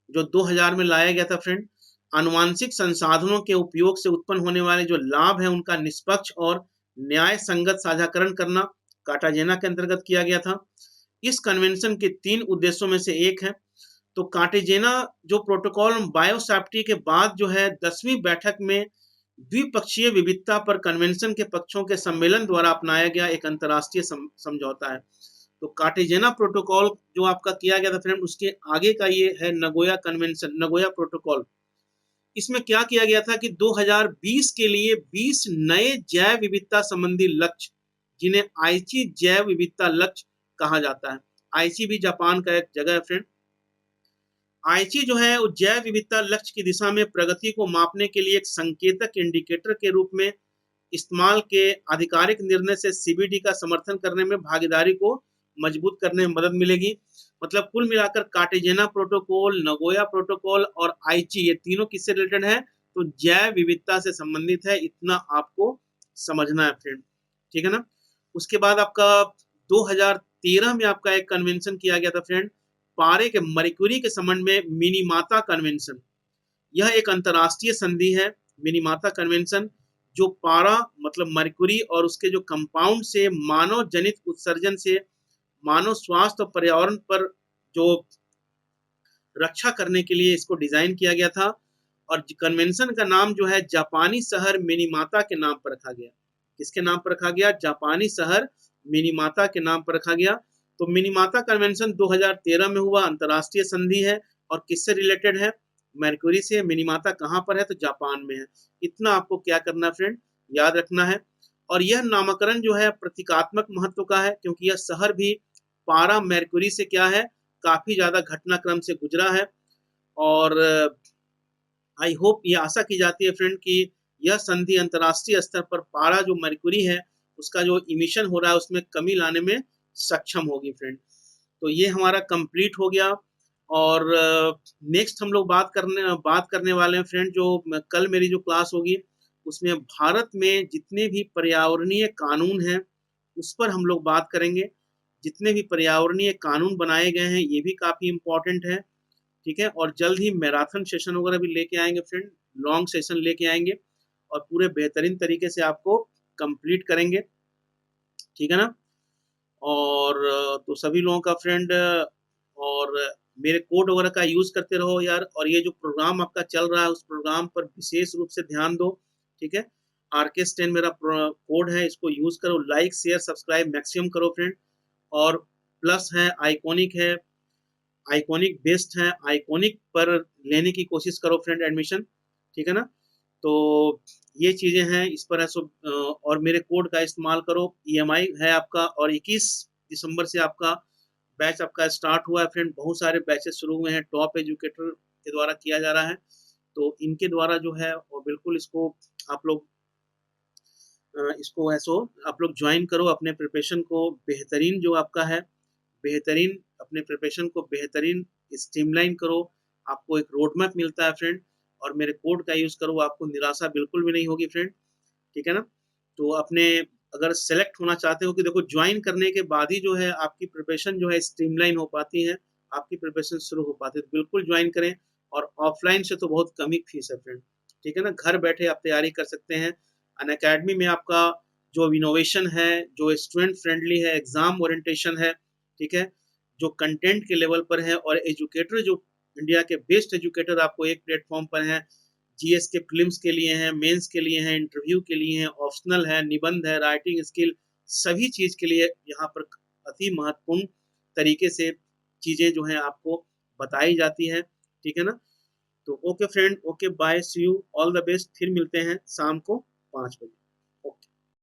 जो 2000 में लाया गया था फ्रेंड। आनुवांशिक संसाधनों के उपयोग से उत्पन्न होने वाले जो लाभ है उनका निष्पक्ष और न्याय संगत साझाकरण करना कार्टाजेना के अंतर्गत किया गया था। इस कन्वेंशन के 3 उद्देश्यों में से एक है। तो कार्टेजेना जो प्रोटोकॉल बायोसेफ्टी के बाद जो है 10वीं बैठक में द्विपक्षीय विविधता पर कन्वेंशन के पक्षों के सम्मेलन द्वारा अपनाया गया एक अंतर्राष्ट्रीय समझौता है। तो कार्टेजेना प्रोटोकॉल जो आपका किया गया था फ्रेंड, उसके आगे का ये है नगोया कन्वेंशन, नगोया प्रोटोकॉल। इसमें क्या किया गया था कि 2020 के लिए 20 नए जैव विविधता संबंधी लक्ष्य, जिन्हें आईची जैव विविधता लक्ष्य कहा जाता है। आईची भी जापान का एक जगह है फ्रेंड। आईची जो है वो जैव विविधता लक्ष्य की दिशा में प्रगति को मापने के लिए एक संकेतक इंडिकेटर के रूप में इस्तेमाल के आधिकारिक निर्णय से सीबीडी का समर्थन करने में भागीदारी को मजबूत करने में मदद मिलेगी। मतलब कुल मिलाकर कार्टेजेना प्रोटोकॉल, नगोया प्रोटोकॉल और आईची ये तीनों किससे रिलेटेड है, तो जैव विविधता से संबंधित है। इतना आपको समझना है फ्रेंड, ठीक है ना। उसके बाद आपका 2013 में आपका एक कन्वेंशन किया गया था फ्रेंड, पारे के मरक्यूरी के संबंध में मिनीमाता कन्वेंशन। यह एक अंतर्राष्ट्रीय संधि है मिनीमाता कन्वेंशन, जो पारा मतलब मरक्यूरी और उसके जो कंपाउंड से मानव जनित उत्सर्जन से मानव स्वास्थ्य और पर्यावरण पर जो रक्षा करने के लिए इसको डिजाइन किया गया था। और कन्वेंशन का नाम जो है जापानी शहर मिनीमाता के नाम पर रखा गया। किसके नाम पर रखा गया? जापानी शहर मिनीमाता के नाम पर रखा गया। तो मिनीमाता कन्वेंशन 2013 में हुआ, अंतर्राष्ट्रीय संधि है और किससे रिलेटेड है? मरक्यूरी से। मिनीमाता कहाँ पर है? तो जापान में है। इतना आपको क्या करना फ्रेंड, याद रखना है। और यह नामकरण जो है प्रतीकात्मक महत्व का है, क्योंकि यह शहर भी पारा मरक्यूरी से क्या है, काफी ज्यादा घटनाक्रम से गुजरा है। और आई होप, ये आशा की जाती है फ्रेंड कि यह संधि अंतर्राष्ट्रीय स्तर पर पारा जो मरक्यूरी है उसका जो इमिशन हो रहा है उसमें कमी लाने में सक्षम होगी फ्रेंड। तो ये हमारा कंप्लीट हो गया। और नेक्स्ट हम लोग बात करने वाले हैं फ्रेंड, जो कल मेरी जो क्लास होगी उसमें भारत में जितने भी पर्यावरणीय कानून हैं उस पर हम लोग बात करेंगे। जितने भी पर्यावरणीय कानून बनाए गए हैं ये भी काफी इम्पोर्टेंट है, ठीक है। और जल्द ही मैराथन सेशन वगैरह भी लेके आएंगे फ्रेंड, लॉन्ग सेशन लेके आएंगे और पूरे बेहतरीन तरीके से आपको कंप्लीट करेंगे, ठीक है ना। और तो सभी लोगों का फ्रेंड, और मेरे कोड वगैरह का यूज करते रहो यार। और ये जो प्रोग्राम आपका चल रहा है उस प्रोग्राम पर विशेष रूप से ध्यान दो, ठीक है। RK10 मेरा कोड है, इसको यूज करो। लाइक शेयर सब्सक्राइब मैक्सिमम करो फ्रेंड। और प्लस है, आइकॉनिक है, आइकॉनिक बेस्ड है, आइकॉनिक पर लेने की कोशिश करो फ्रेंड एडमिशन, ठीक है ना। तो ये चीजें हैं इस पर है। सो और मेरे कोड का इस्तेमाल करो। EMI है आपका, और 21 दिसंबर से आपका बैच आपका स्टार्ट हुआ है फ्रेंड। बहुत सारे बैचेस शुरू हुए हैं, टॉप एजुकेटर के द्वारा किया जा रहा है। तो इनके द्वारा जो है और बिल्कुल इसको आप लोग इसको ऐसो आप लोग ज्वाइन करो। अपने प्रिपरेशन को बेहतरीन जो आपका है, बेहतरीन अपने प्रिपरेशन को बेहतरीन स्ट्रीमलाइन करो। आपको एक रोड मैप मिलता है फ्रेंड, और मेरे कोड का यूज़ करो, आपको निराशा बिल्कुल भी नहीं होगी फ्रेंड, ठीक है ना। तो अपने अगर सेलेक्ट होना चाहते हो कि देखो ज्वाइन करने के बाद ही जो है आपकी प्रिपरेशन जो है स्ट्रीमलाइन हो पाती है, आपकी प्रिपरेशन शुरू हो पाती है, तो बिल्कुल ज्वाइन करें। और ऑफलाइन से तो बहुत कम ही फीस है फ्रेंड, ठीक है ना। घर बैठे आप तैयारी कर सकते हैं। अन अकेडमी में आपका जो इनोवेशन है, जो स्टूडेंट फ्रेंडली है, एग्जाम ओरिएंटेशन है, ठीक है, जो कंटेंट के लेवल पर है, और एजुकेटर जो इंडिया के बेस्ट एजुकेटर आपको एक प्लेटफॉर्म पर हैं। जीएस के फिल्म्स के लिए हैं, मेंस के लिए हैं, इंटरव्यू के लिए हैं, ऑप्शनल है, निबंध है, राइटिंग स्किल, सभी चीज के लिए यहाँ पर अति महत्वपूर्ण तरीके से चीजें जो हैं आपको बताई जाती है, ठीक है ना। तो okay friend, okay bye, see you, all the best. फिर मिलते हैं शाम को 5 बजे।